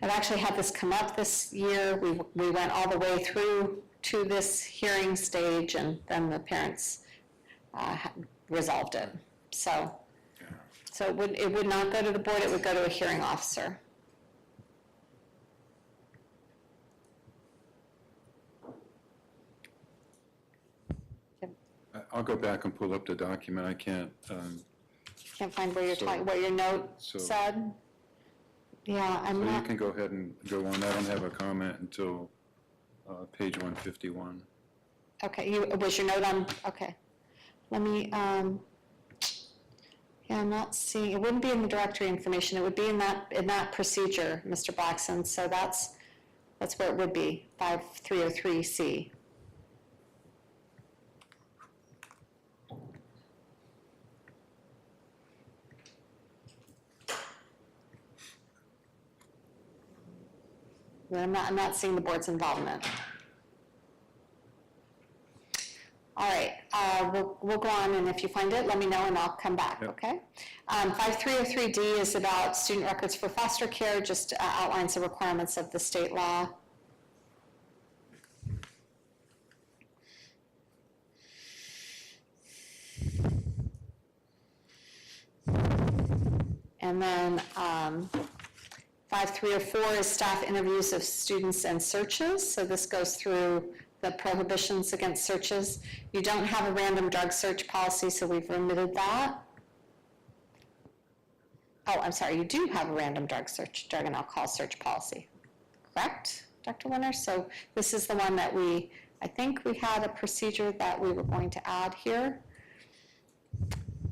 I've actually had this come up this year. We went all the way through to this hearing stage, and then the parents resolved it. So it would not go to the board, it would go to a hearing officer. I'll go back and pull up the document. I can't, Can't find where you're So- talking, what your note so- said? Yeah, I'm so you not, can go ahead and go on. I don't have a comment until page 151. okay, was your note on, okay. Let me, yeah, I'm not seeing, it wouldn't be in the directory information, it would be in that procedure, Mr. Blackson, so that's where it would be, 5303C. I'm not seeing the board's involvement. All right, we'll go on, and if you find it, let me know and I'll come back, Yep. okay? 5303D is about student records for foster care, just outlines the requirements of the state law. And then 5304 is staff interviews of students and searches. So this goes through the prohibitions against searches. You don't have a random drug search policy, so we've remitted that. Oh, I'm sorry, you do have a random drug and alcohol search policy, correct, Dr. Winter? So this is the one that I think we had a procedure that we were going to add here.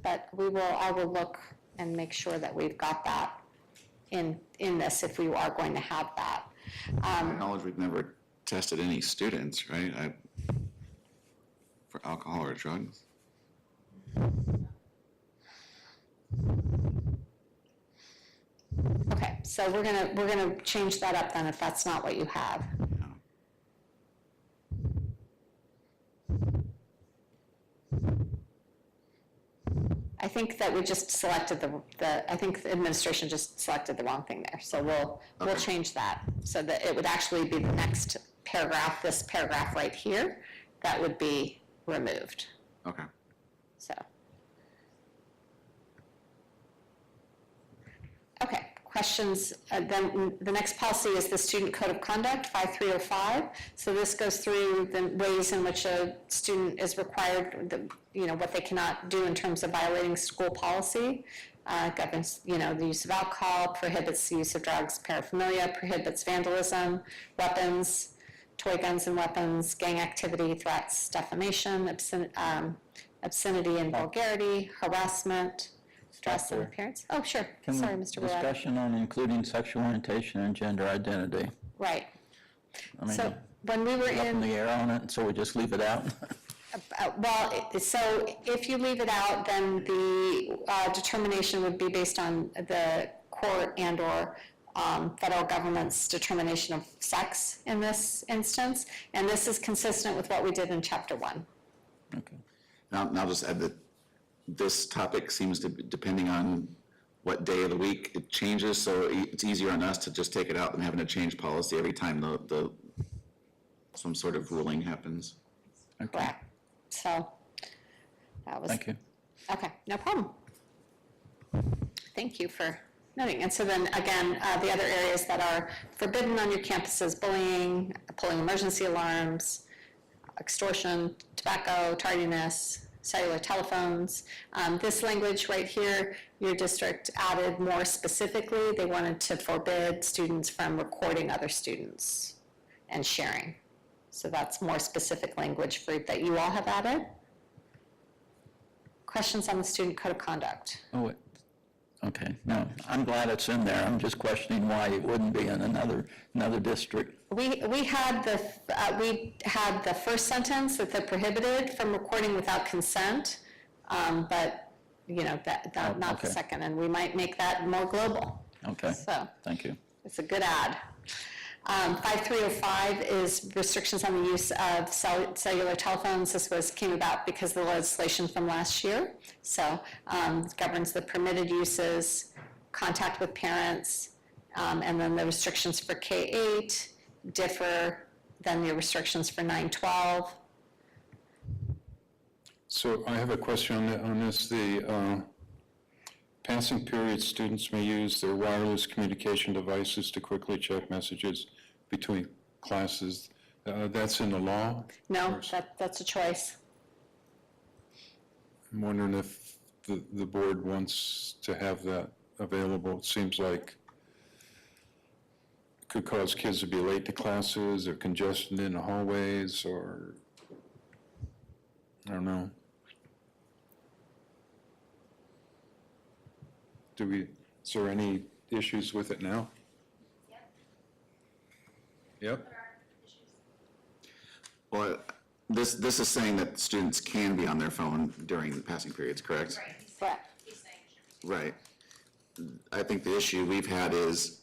But I will look and make sure that we've got that in this if we are going to have that. To my knowledge, we've never tested any students, right? For alcohol or drugs? Okay, so we're gonna change that up then if that's not what you have. No. I think that we just selected I think the administration just selected the wrong thing there. So we'll Okay. change that so that it would actually be the next paragraph, this paragraph right here, that would be removed, Okay. so. Okay, questions? Then the next policy is the Student Code of Conduct, 5305. So this goes through the ways in which a student is required, what they cannot do in terms of violating school policy. Governs, the use of alcohol, prohibits the use of drugs, paraphernalia, prohibits vandalism, weapons, toy guns and weapons, gang activity, threats, defamation, obscenity and vulgarity, harassment, dress and Doctor, appearance. Oh, sure. Can we- Sorry, Mr. Willett. Discussion on including sexual orientation and gender identity. Right. I mean, So when we were up in in, the air on it, so we just leave it out? so if you leave it out, then the determination would be based on the court and/or federal government's determination of sex in this instance. And this is consistent with what we did in Chapter 1. Okay. Now, I'll just add that this topic seems to be, depending on what day of the week it changes, so it's easier on us to just take it out than having to change policy every time some sort of ruling happens. Okay, correct. So that was. thank you. Okay, no problem. Thank you for noting. And so then, again, the other areas that are forbidden on your campus is bullying, pulling emergency alarms, extortion, tobacco, tardiness, cellular telephones. This language right here, your district added more specifically. They wanted to forbid students from recording other students and sharing. So that's more specific language that you all have added. Questions on the student code of conduct? Oh, wait. Okay, no, I'm glad it's in there. I'm just questioning why it wouldn't be in another district. We had the first sentence that they're prohibited from recording without consent, but, you know, that not the okay. second, and we might make that more global. Okay, So thank you. it's a good add. 5305 is restrictions on the use of cellular telephones. This came about because of the legislation from last year. So it governs the permitted uses, contact with parents, and then the restrictions for K-8 differ than the restrictions for 912. So I have a question on this. The passing period, students may use their wireless communication devices to quickly check messages between classes. That's in the law? No, that's a choice. I'm wondering if the board wants to have that available. It seems like it could cause kids to be late to classes or congestion in the hallways, or I don't know. Is there any issues with it now? Yep. Well, this is saying that students can be on their phone during the passing periods, correct? Right, Correct. he's saying it should be. Right. I think the issue we've had is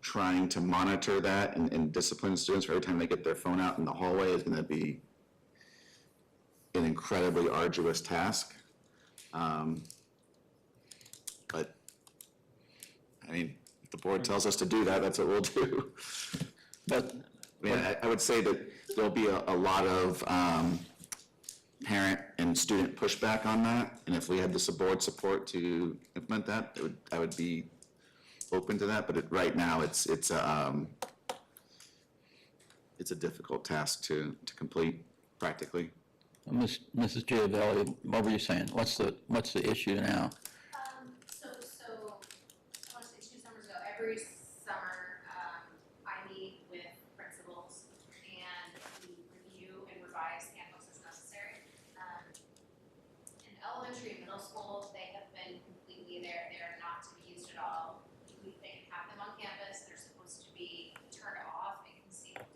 trying to monitor that and discipline students for every time they get their phone out in the hallway is gonna be an incredibly arduous task. But, I mean, if the board tells us to do that, that's what we'll do. But, I mean, I would say that there'll be a lot of parent and student pushback on that, and if we had the board support to implement that, I would be open to that, but right now, it's a difficult task to complete practically. Mrs. Giavelli, what were you saying? What's the issue now? So, I want to say 2 summers ago, every summer, I meet with principals and we review and revise handbooks as necessary. In elementary and middle school, they have been completely there. They are not to be used at all. They can have them on campus. They're supposed to be turned off and concealed.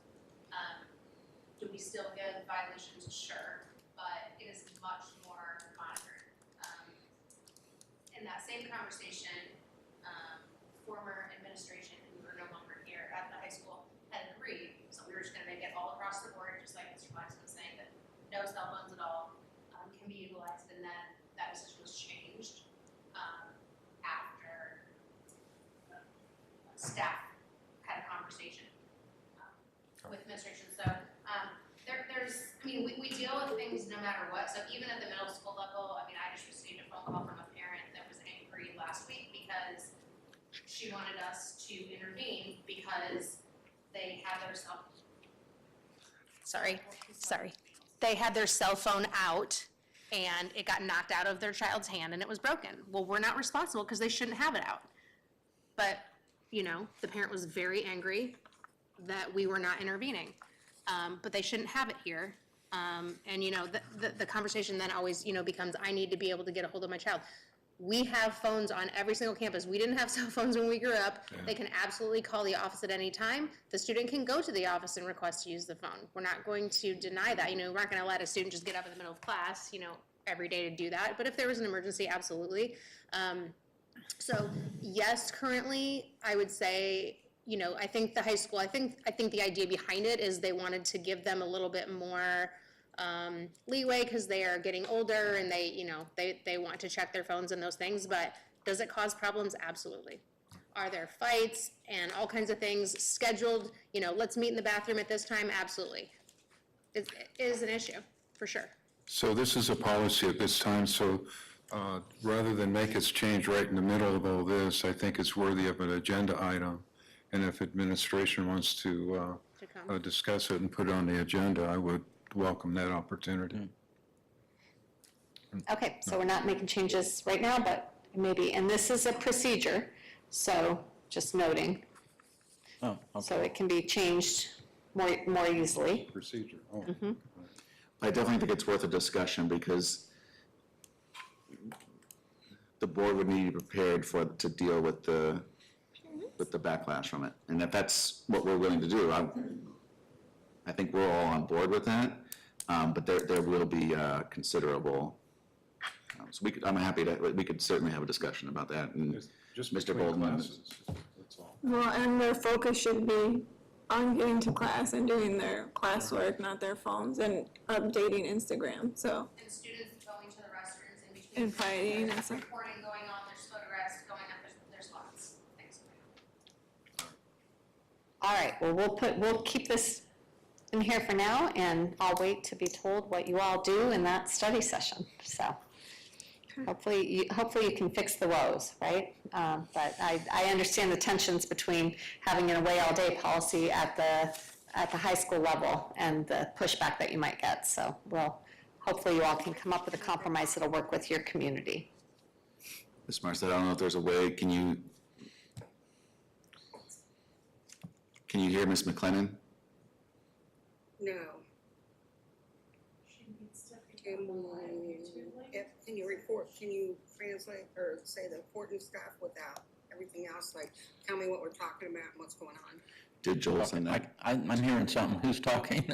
Do we still give violations? Sure, but it is much more monitored. In that same conversation, former administration, who are no longer here at the high school, had agreed, so we were just gonna make it all across the board, just like Mr. Blackson was saying, that no cell phones at all can be utilized, and then that decision was changed after staff had a conversation with administration. So there's, I mean, we deal with things no matter what. So even at the middle school level, I mean, I just received a phone call from a parent that was angry last week because she wanted us to intervene because they had their They had their cell phone out and it got knocked out of their child's hand and it was broken. Well, we're not responsible because they shouldn't have it out. But, you know, the parent was very angry that we were not intervening. But they shouldn't have it here. And, you know, the conversation then always, you know, becomes, I need to be able to get a hold of my child. We have phones on every single campus. We didn't have cell phones when we grew up. They can absolutely call the office at any time. The student can go to the office and request to use the phone. We're not going to deny that. You know, we're not going to let a student just get up in the middle of class, you know, every day to do that. But if there was an emergency, absolutely. So yes, currently, I would say, you know, I think the high school, I think the idea behind it is they wanted to give them a little bit more leeway because they are getting older and they, you know, they want to check their phones and those things, but does it cause problems? Absolutely. Are there fights and all kinds of things scheduled, you know, let's meet in the bathroom at this time? Absolutely. it is an issue, for sure. So this is a policy at this time, so rather than make us change right in the middle of all this, I think it's worthy of an agenda item. And if administration wants to come. discuss it and put it on the agenda, I would welcome that opportunity. Okay, so we're not making changes right now, but maybe, and this is a procedure, so just noting. Oh, So okay. it can be changed more easily. Procedure, oh. I definitely think it's worth a discussion because the board would need to be prepared to deal with the backlash from it. And if that's what we're willing to do, I think we're all on board with that. But there will be considerable, so I'm happy we could certainly have a discussion about that. And Just Mr. between Bolden. classes, that's all. Well, and their focus should be on getting to class and doing their classwork, not their phones, and updating Instagram, so. And students going to the restrooms in between. And fighting and stuff. Recording going on, there's photographs going up, there's lots. Thanks. All right, well, we'll keep this in here for now, and I'll wait to be told what you all do in that study session, so. Hopefully you can fix the woes, right? But I understand the tensions between having an away all day policy at the high school level and the pushback that you might get. So hopefully you all can come up with a compromise that'll work with your community. Ms. Marcet, I don't know if there's a way, can you hear Ms. McLennan? No. Can you report, can you translate or say the important stuff without everything else? Like, tell me what we're talking about and what's going on. Did Joel send that? I'm hearing something. Who's talking?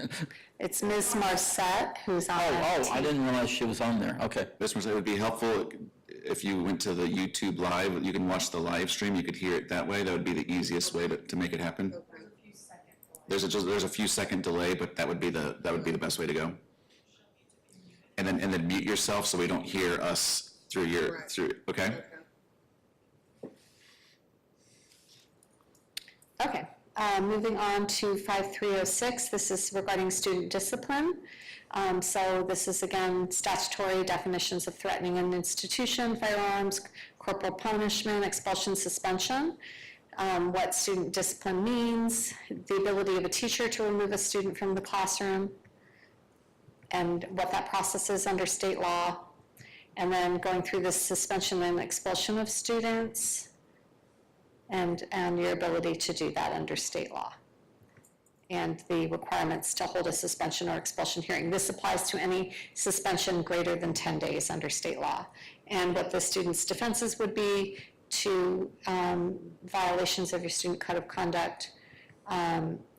It's Ms. Marcet who's on that I team. didn't realize she was on there. Okay. Ms. Marcet, it would be helpful if you went to the YouTube live, you can watch the live stream, you could hear it that way. That would be the easiest way to make it happen. There's a few second delay, but that would be the best way to go. And then mute yourself so we don't hear us through okay? Okay, moving on to 5306, this is regarding student discipline. So this is again statutory definitions of threatening an institution, firearms, corporal punishment, expulsion, suspension, what student discipline means, the ability of a teacher to remove a student from the classroom, and what that process is under state law, and then going through the suspension and expulsion of students, and your ability to do that under state law, and the requirements to hold a suspension or expulsion hearing. This applies to any suspension greater than 10 days under state law, and what the student's defenses would be to violations of your student code of conduct,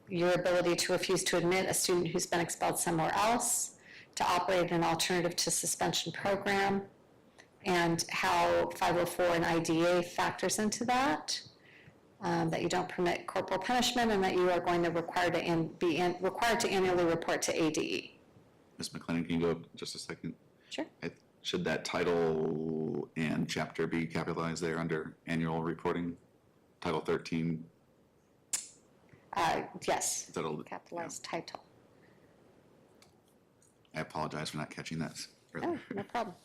your ability to refuse to admit a student who's been expelled somewhere else, to operate an alternative to suspension program, and how 504 and IDA factors into that, that you don't permit corporal punishment, and that you are going to be required to annually report to ADE. Ms. McLennan, can you go up just a second? Sure. Should that title and chapter be capitalized there under annual reporting? Title 13? Yes, That'll, capitalized title. I apologize for not catching that Oh, earlier. no problem.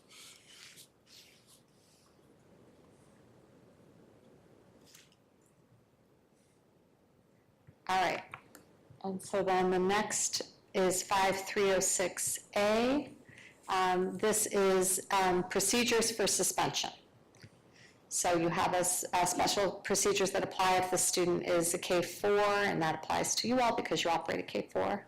All right, and so then the next is 5306A. This is procedures for suspension. So you have special procedures that apply if the student is a K4, and that applies to you all because you operate a K4.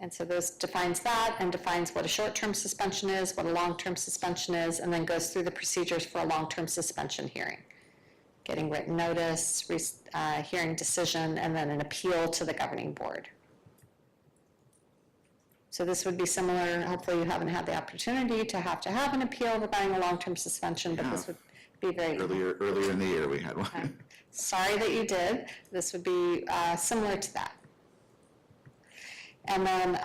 And so this defines that and defines what a short-term suspension is, what a long-term suspension is, and then goes through the procedures for a long-term suspension hearing. Getting written notice, hearing decision, and then an appeal to the governing board. So this would be similar, hopefully you haven't had the opportunity to have an appeal regarding a long-term suspension, but this would be very. Earlier in the year, we had one. Sorry that you did. This would be similar to that. And then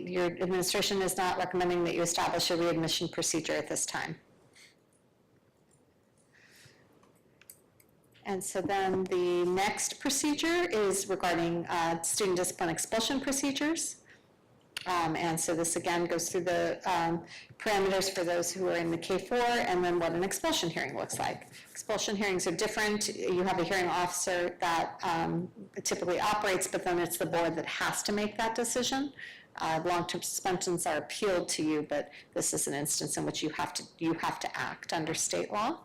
your administration is not recommending that you establish a readmission procedure at this time. And so then the next procedure is regarding student discipline expulsion procedures. And so this again goes through the parameters for those who are in the K-4 and then what an expulsion hearing looks like. Expulsion hearings are different. You have a hearing officer that typically operates, but then it's the board that has to make that decision. Long-term suspensions are appealed to you, but this is an instance in which you have to act under state law.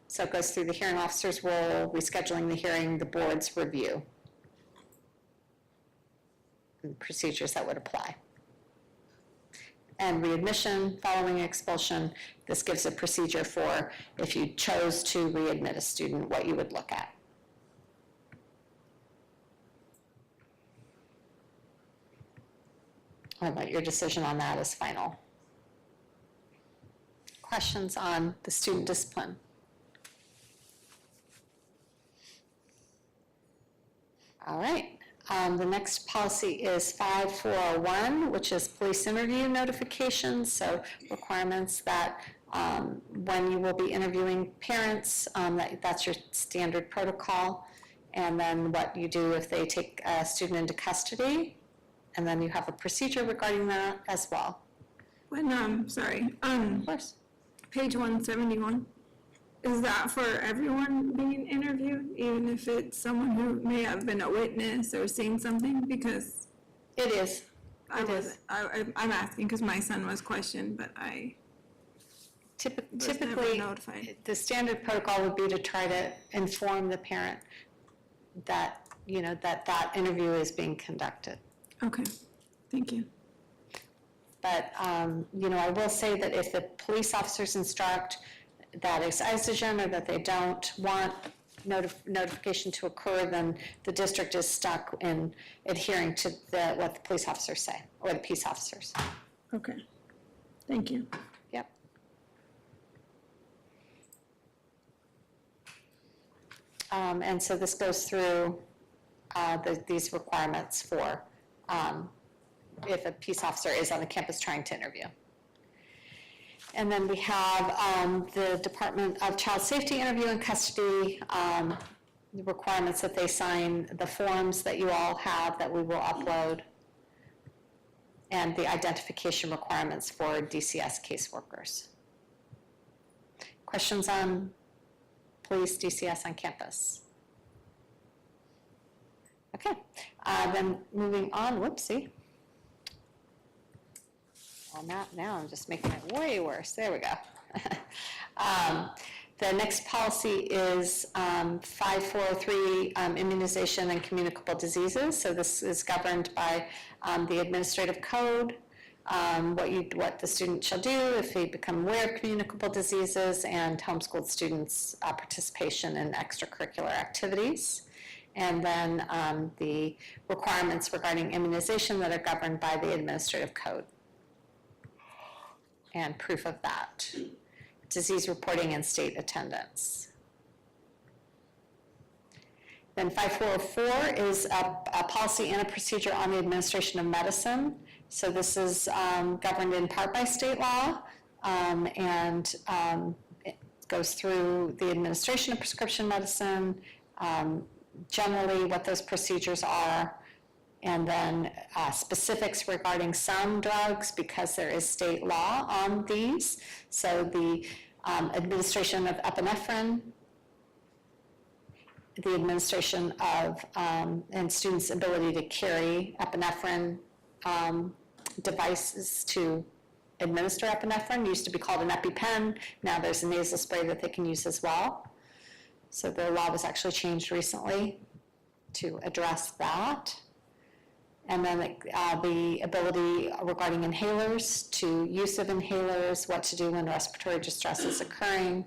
So it goes through the hearing officer's role, rescheduling the hearing, the board's review, and procedures that would apply. And readmission following expulsion, this gives a procedure for if you chose to readmit a student, what you would look at. But your decision on that is final. Questions on the student discipline? All right. The next policy is 5401, which is police interview notifications. So requirements that when you will be interviewing parents, that's your standard protocol. And then what you do if they take a student into custody. And then you have a procedure regarding that as well. When, sorry, Of course. page 171, is that for everyone being interviewed, even if it's someone who may have been a witness or seen something? Because It is. I'm asking because my son was questioned, but I was never Typically, notified. the standard protocol would be to try to inform the parent that, that interview is being conducted. Okay, thank you. But, I will say that if the police officers instruct that it's exigent or that they don't want notification to occur, then the district is stuck in adhering to what the police officers say, or the peace officers. Okay, thank you. Yep. And so this goes through these requirements for if a peace officer is on the campus trying to interview. And then we have the Department of Child Safety interview and custody, the requirements that they sign, the forms that you all have that we will upload, and the identification requirements for DCS caseworkers. Questions on police DCS on campus? Okay, then moving on, whoopsie. Well, now I'm just making it way worse. There we go. The next policy is 5403, immunization and communicable diseases. So this is governed by the administrative code, what the student shall do if they become aware of communicable diseases, and homeschooled students' participation in extracurricular activities. And then the requirements regarding immunization that are governed by the administrative code. And proof of that. Disease reporting and state attendance. Then 5404 is a policy and a procedure on the administration of medicine. So this is governed in part by state law, and it goes through the administration of prescription medicine, generally what those procedures are, and then specifics regarding some drugs because there is state law on these. So the administration of epinephrine, the administration of, and students' ability to carry epinephrine devices to administer epinephrine, used to be called an EpiPen, now there's a nasal spray that they can use as well. So the law was actually changed recently to address that. And then the ability regarding inhalers, to use of inhalers, what to do when respiratory distress is occurring,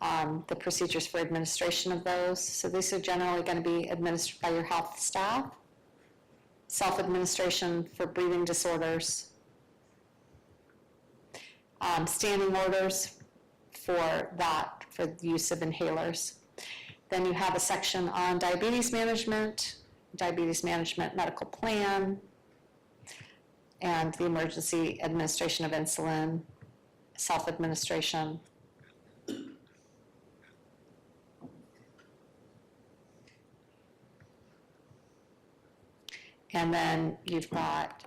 the procedures for administration of those. So these are generally going to be administered by your health staff. Self-administration for breathing disorders. Standing orders for that, for the use of inhalers. Then you have a section on diabetes management medical plan, and the emergency administration of insulin, self-administration. And then you've got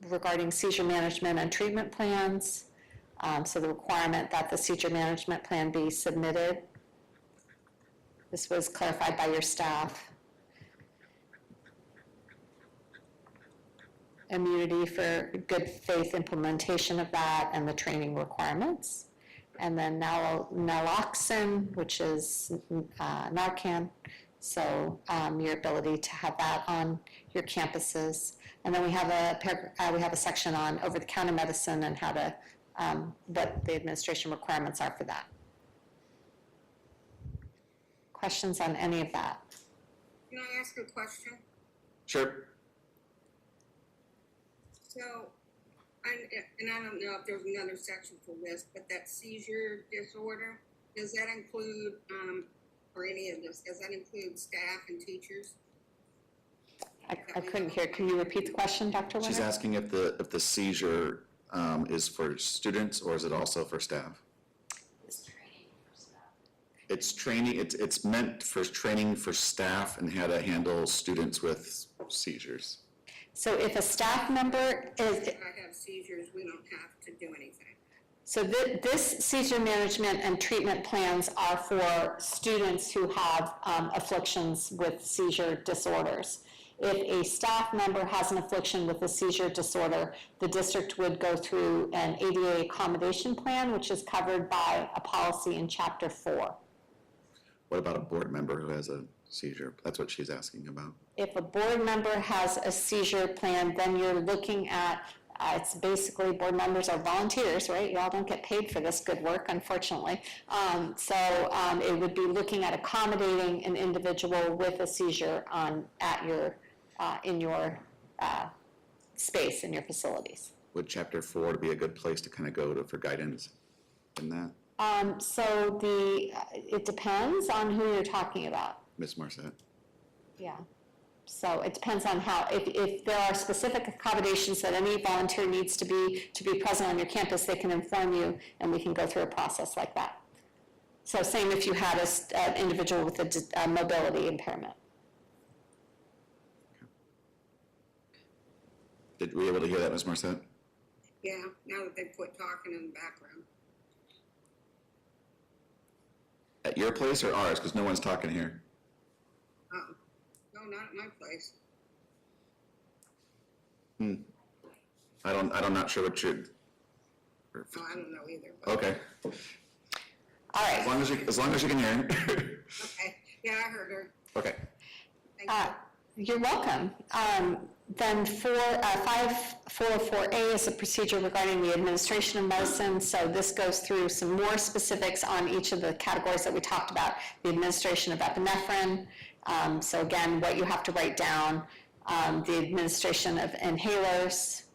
regarding seizure management and treatment plans, so the requirement that the seizure management plan be submitted. This was clarified by your staff. Immunity for good faith implementation of that and the training requirements. And then naloxone, which is Narcan, so your ability to have that on your campuses. And then we have a section on over-the-counter medicine and how to, what the administration requirements are for that. Questions on any of that? Can I ask a question? Sure. So, and I don't know if there's another section for this, but that seizure disorder, does that include, or any of this, does that include staff and teachers? I couldn't hear. Can you repeat the question, Dr. Winter? She's asking if the seizure is for students or is it also for staff? It's training, it's meant for training for staff and how to handle students with seizures. So if a staff member is, If I have seizures, we don't have to do anything. so this seizure management and treatment plans are for students who have afflictions with seizure disorders. If a staff member has an affliction with a seizure disorder, the district would go through an ADA accommodation plan, which is covered by a policy in Chapter 4. What about a board member who has a seizure? That's what she's asking about. If a board member has a seizure plan, then you're looking at, it's basically, board members are volunteers, right? Y'all don't get paid for this good work, unfortunately. So it would be looking at accommodating an individual with a seizure at your, in your space, in your facilities. Would Chapter 4 be a good place to kind of go to for guidance in that, So it depends on who you're talking about. Ms. Marcette? Yeah. So it depends on how, if there are specific accommodations that any volunteer needs to be present on your campus, they can inform you and we can go through a process like that. So same if you had an individual with a mobility impairment. Did we able to hear that, Ms. Marcette? Yeah, now that they quit talking in the background. At your place or ours? Because no one's talking here. Oh, no, not at my place. I'm not sure what you're, No, I don't know either, but, okay. All As right. long as you can hear. okay, yeah, I heard her. Okay. Thank you. You're welcome. Then 5404A is a procedure regarding the administration of medicine. So this goes through some more specifics on each of the categories that we talked about. The administration of epinephrine. So again, what you have to write down, the administration of inhalers,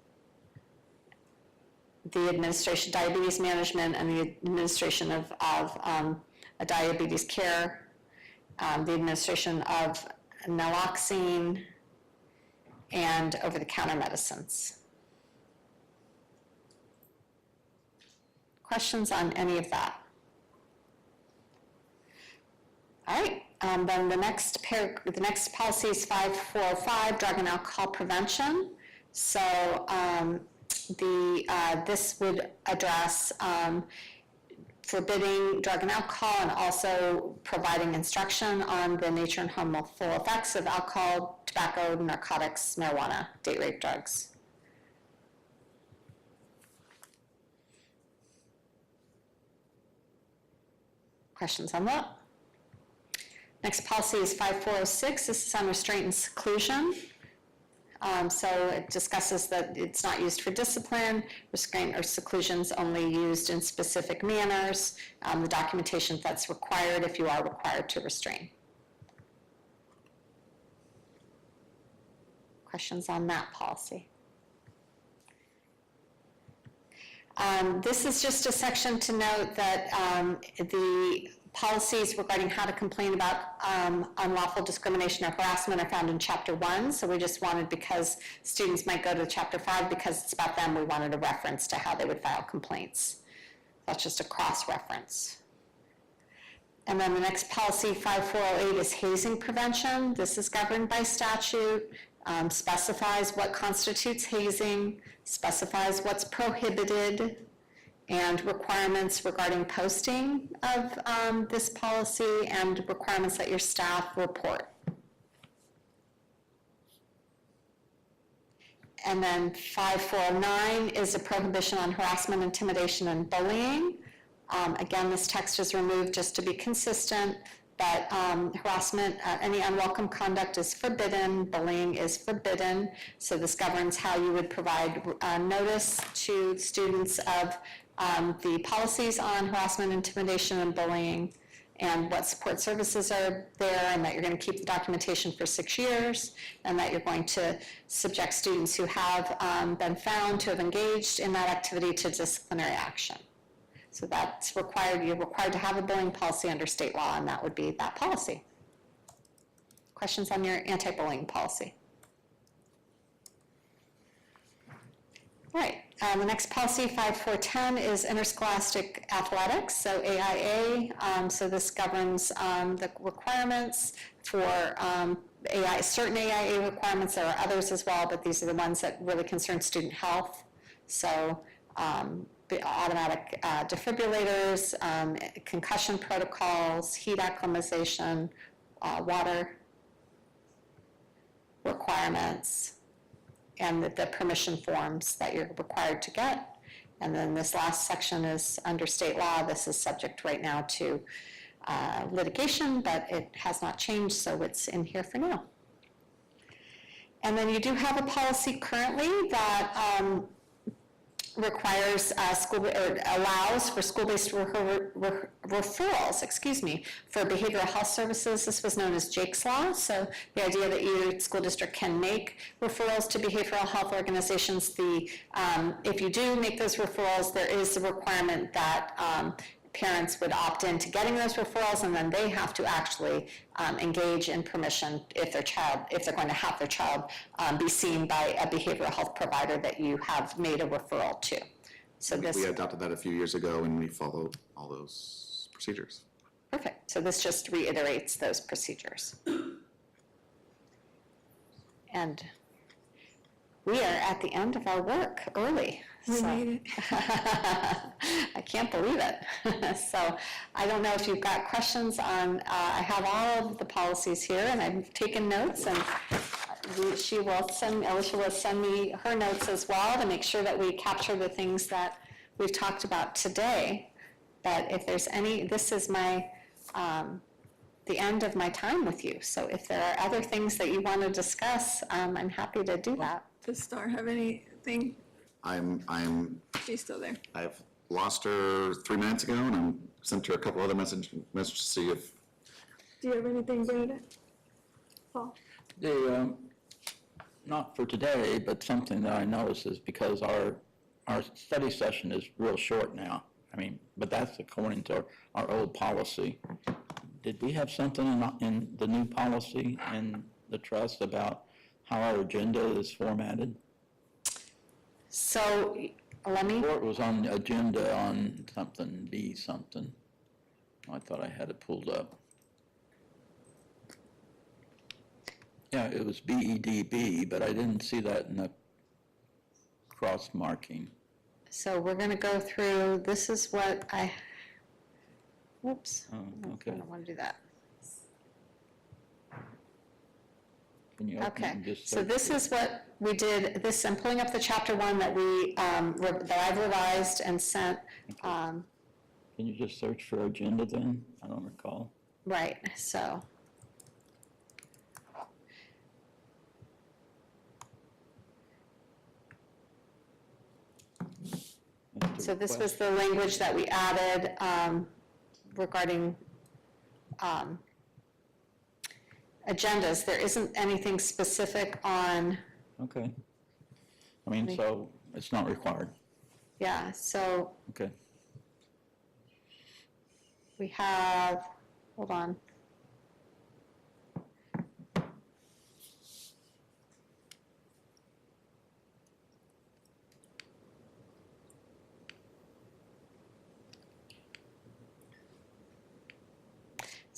the administration of diabetes management, and the administration of a diabetes care, the administration of naloxone, and over-the-counter medicines. Questions on any of that? All right, then the next policy is 5405, drug and alcohol prevention. So this would address forbidding drug and alcohol and also providing instruction on the nature and harmful effects of alcohol, tobacco, narcotics, marijuana, date rape drugs. Questions on that? Next policy is 5406. This is on restraint and seclusion. So it discusses that it's not used for discipline, restraint or seclusion is only used in specific manners, the documentation that's required if you are required to restrain. Questions on that policy? This is just a section to note that the policies regarding how to complain about unlawful discrimination or harassment are found in Chapter 1. So we just wanted, because students might go to Chapter 5 because it's about them, we wanted a reference to how they would file complaints. That's just a cross-reference. And then the next policy, 5408, is hazing prevention. This is governed by statute, specifies what constitutes hazing, specifies what's prohibited, and requirements regarding posting of this policy and requirements that your staff report. And then 5409 is a prohibition on harassment, intimidation, and bullying. Again, this text is removed just to be consistent, but harassment, any unwelcome conduct is forbidden, bullying is forbidden. So this governs how you would provide notice to students of the policies on harassment, intimidation, and bullying, and what support services are there, and that you're going to keep the documentation for 6 years, and that you're going to subject students who have been found to have engaged in that activity to disciplinary action. So that's required. You're required to have a bullying policy under state law, and that would be that policy. Questions on your anti-bullying policy? All right, the next policy, 5410, is interscholastic athletics, so AIA. So this governs the requirements for certain AIA requirements. There are others as well, but these are the ones that really concern student health. So the automatic defibrillators, concussion protocols, heat acclimatization, water requirements, and the permission forms that you're required to get. And then this last section is under state law. This is subject right now to litigation, but it has not changed, so it's in here for now. And then you do have a policy currently that requires allows for school-based referrals, for behavioral health services. This was known as Jake's Law. So the idea that your school district can make referrals to behavioral health organizations. If you do make those referrals, there is a requirement that parents would opt into getting those referrals, and then they have to actually engage in permission if they're going to have their child be seen by a behavioral health provider that you have made a referral to. So We adopted that a few years ago, and we followed all those procedures. Perfect. So this just reiterates those procedures. And we are at the end of our work early. We made it. I can't believe it. So I don't know if you've got questions on, I have all of the policies here, and I've taken notes, and Alicia will send me her notes as well to make sure that we capture the things that we've talked about today. But if there's this is my, the end of my time with you. So if there are other things that you want to discuss, I'm happy to do that. Does Star have anything? She's still there. I've lost her 3 minutes ago, and I sent her a couple other messages to see if. Do you have anything, Bernadette? Paul? Not for today, but something that I noticed is because our study session is real short now. I mean, but that's according to our old policy. Did we have something in the new policy in the trust about how our agenda is formatted? So let me, Or it was on the agenda on something, B something. I thought I had it pulled up. Yeah, it was BEDB, but I didn't see that in the cross marking. so we're going to go through, this is what whoops. Oh, okay. I don't want to do that. Can you open it Okay, and just so search this it? is what we did, I'm pulling up the chapter 1 that that I've revised and sent, Can you just search for agenda then? I don't recall. right, so. That's the So this was request. the language that we added regarding agendas. There isn't anything specific on, Okay. I mean, so it's not required. yeah, so Okay. we have, hold on.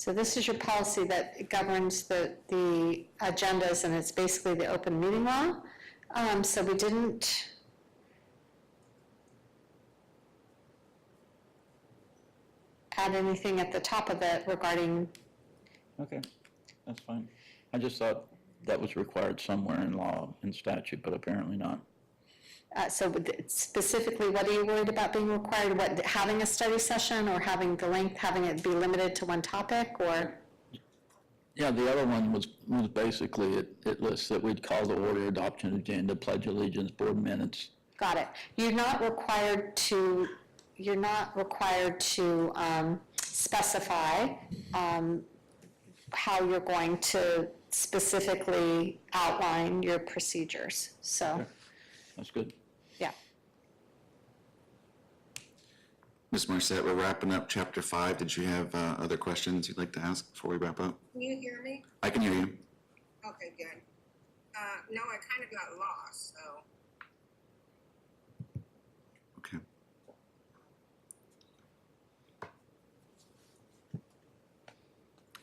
So this is your policy that governs the agendas, and it's basically the open meeting law. So we didn't add anything at the top of it regarding, Okay, that's fine. I just thought that was required somewhere in law and statute, but apparently not. so specifically, what are you worried about being required? What, having a study session, or having the length, having it be limited to one topic, or? Yeah, the other one was basically, it lists that we'd call the order, adoption agenda, pledge allegiance, board minutes. Got it. You're not required to specify how you're going to specifically outline your procedures, so, That's good. yeah. Ms. Marcette, we're wrapping up chapter 5. Did you have other questions you'd like to ask before we wrap up? Can you hear me? I can hear you. Okay, good. No, I kind of got lost, so. Okay.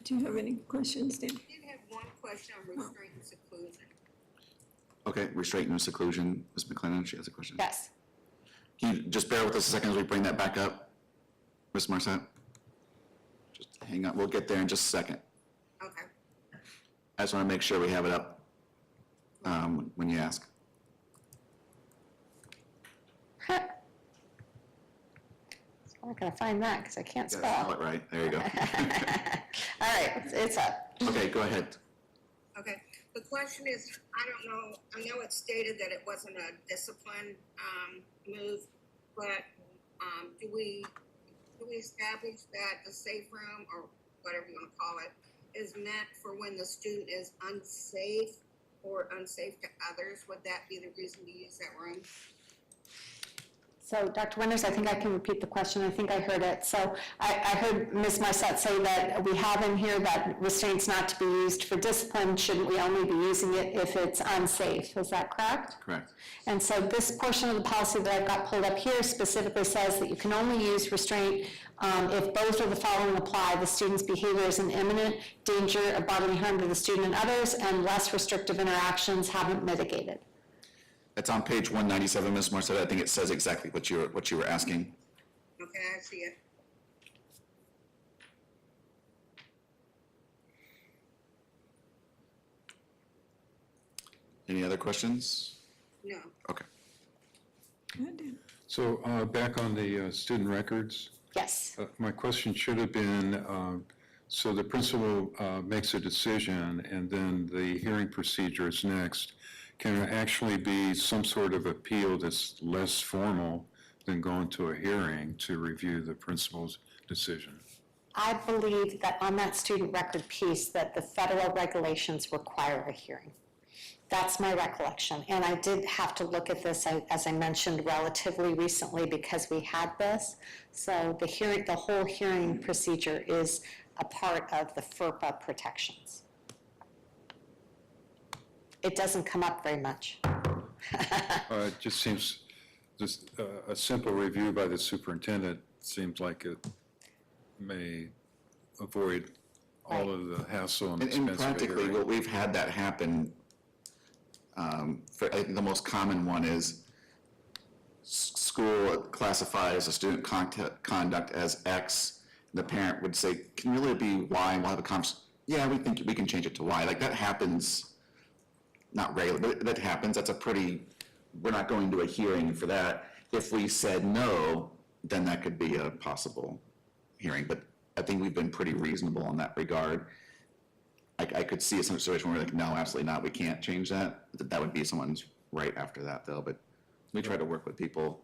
Do you have any questions, Dan? I did have one question on restraint and seclusion. Okay, restraint and seclusion, Ms. McLennan, she has a question. Yes. Can you just bear with us a second as we bring that back up? Ms. Marcette? Just hang on, we'll get there in just a second. Okay. I just want to make sure we have it up when you ask. I'm not gonna find that, because I can't You gotta spell spell. it right, there you go. All right, it's up. Okay, go ahead. Okay, the question is, I don't know, I know it stated that it wasn't a discipline, move, but, do we establish that the safe room, or whatever you wanna call it, is meant for when the student is unsafe or unsafe to others? Would that be the reason to use that room? So, Dr. Winters, I think I can repeat the question. I think I heard it. So I heard Ms. Marcette say that we have in here that restraints not to be used for discipline. Shouldn't we only be using it if it's unsafe? Is that correct? Correct. And so this portion of the policy that I've got pulled up here specifically says that you can only use restraint if both of the following apply: the student's behavior is an imminent danger of bodily harm to the student and others, and less restrictive interactions haven't mitigated. It's on page 197, Ms. Marcette. I think it says exactly what you were asking. Okay, I see it. Any other questions? No. Okay. Go ahead, Dan. So back on the student records, Yes. my question should have been, so the principal makes a decision and then the hearing procedure is next. Can there actually be some sort of appeal that's less formal than going to a hearing to review the principal's decision? I believe that on that student record piece, that the federal regulations require a hearing. That's my recollection. And I did have to look at this, as I mentioned, relatively recently because we had this. So the whole hearing procedure is a part of the FERPA protections. It doesn't come up very much. It just seems, just a simple review by the superintendent seems like it may avoid all of the hassle and And expense of a practically, hearing. what we've had that happen, I think the most common one is school classifies a student conduct as X. The parent would say, can really be Y? We'll have a conversation. Yeah, we think we can change it to Y. Like that happens. Not regular, but that happens. That's a pretty, we're not going to a hearing for that. If we said no, then that could be a possible hearing, but I think we've been pretty reasonable in that regard. I could see a situation where we're like, no, absolutely not, we can't change that. That would be someone's right after that though, but we try to work with people.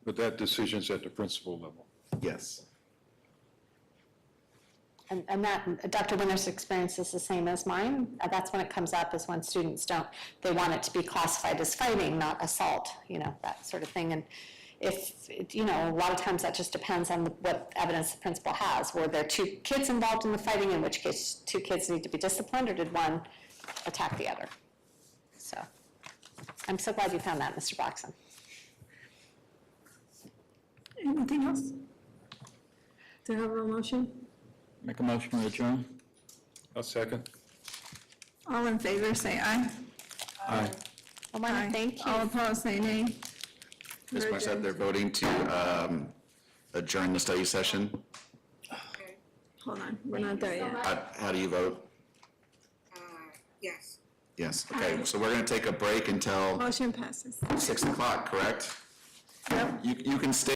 But that decision's at the principal level. Yes. And that, Dr. Winter's experience is the same as mine. That's when it comes up, is when students they want it to be classified as fighting, not assault, that sort of thing. And if, a lot of times that just depends on what evidence the principal has. Were there two kids involved in the fighting, in which case two kids need to be disciplined, or did one attack the other? So, I'm so glad you found that, Mr. Blackson. Anything else? Do you have a motion? Make a motion to adjourn? I'll second. All in favor, say aye. Aye. I want Aye. to thank you. All opposed, say nay. Ms. Marquardt, they're voting to adjourn the study session. Hold on, we're not there yet. How do you vote? Yes. Yes, okay, so we're gonna take a break until Motion passes. 6 o'clock, correct? Yep. You can stay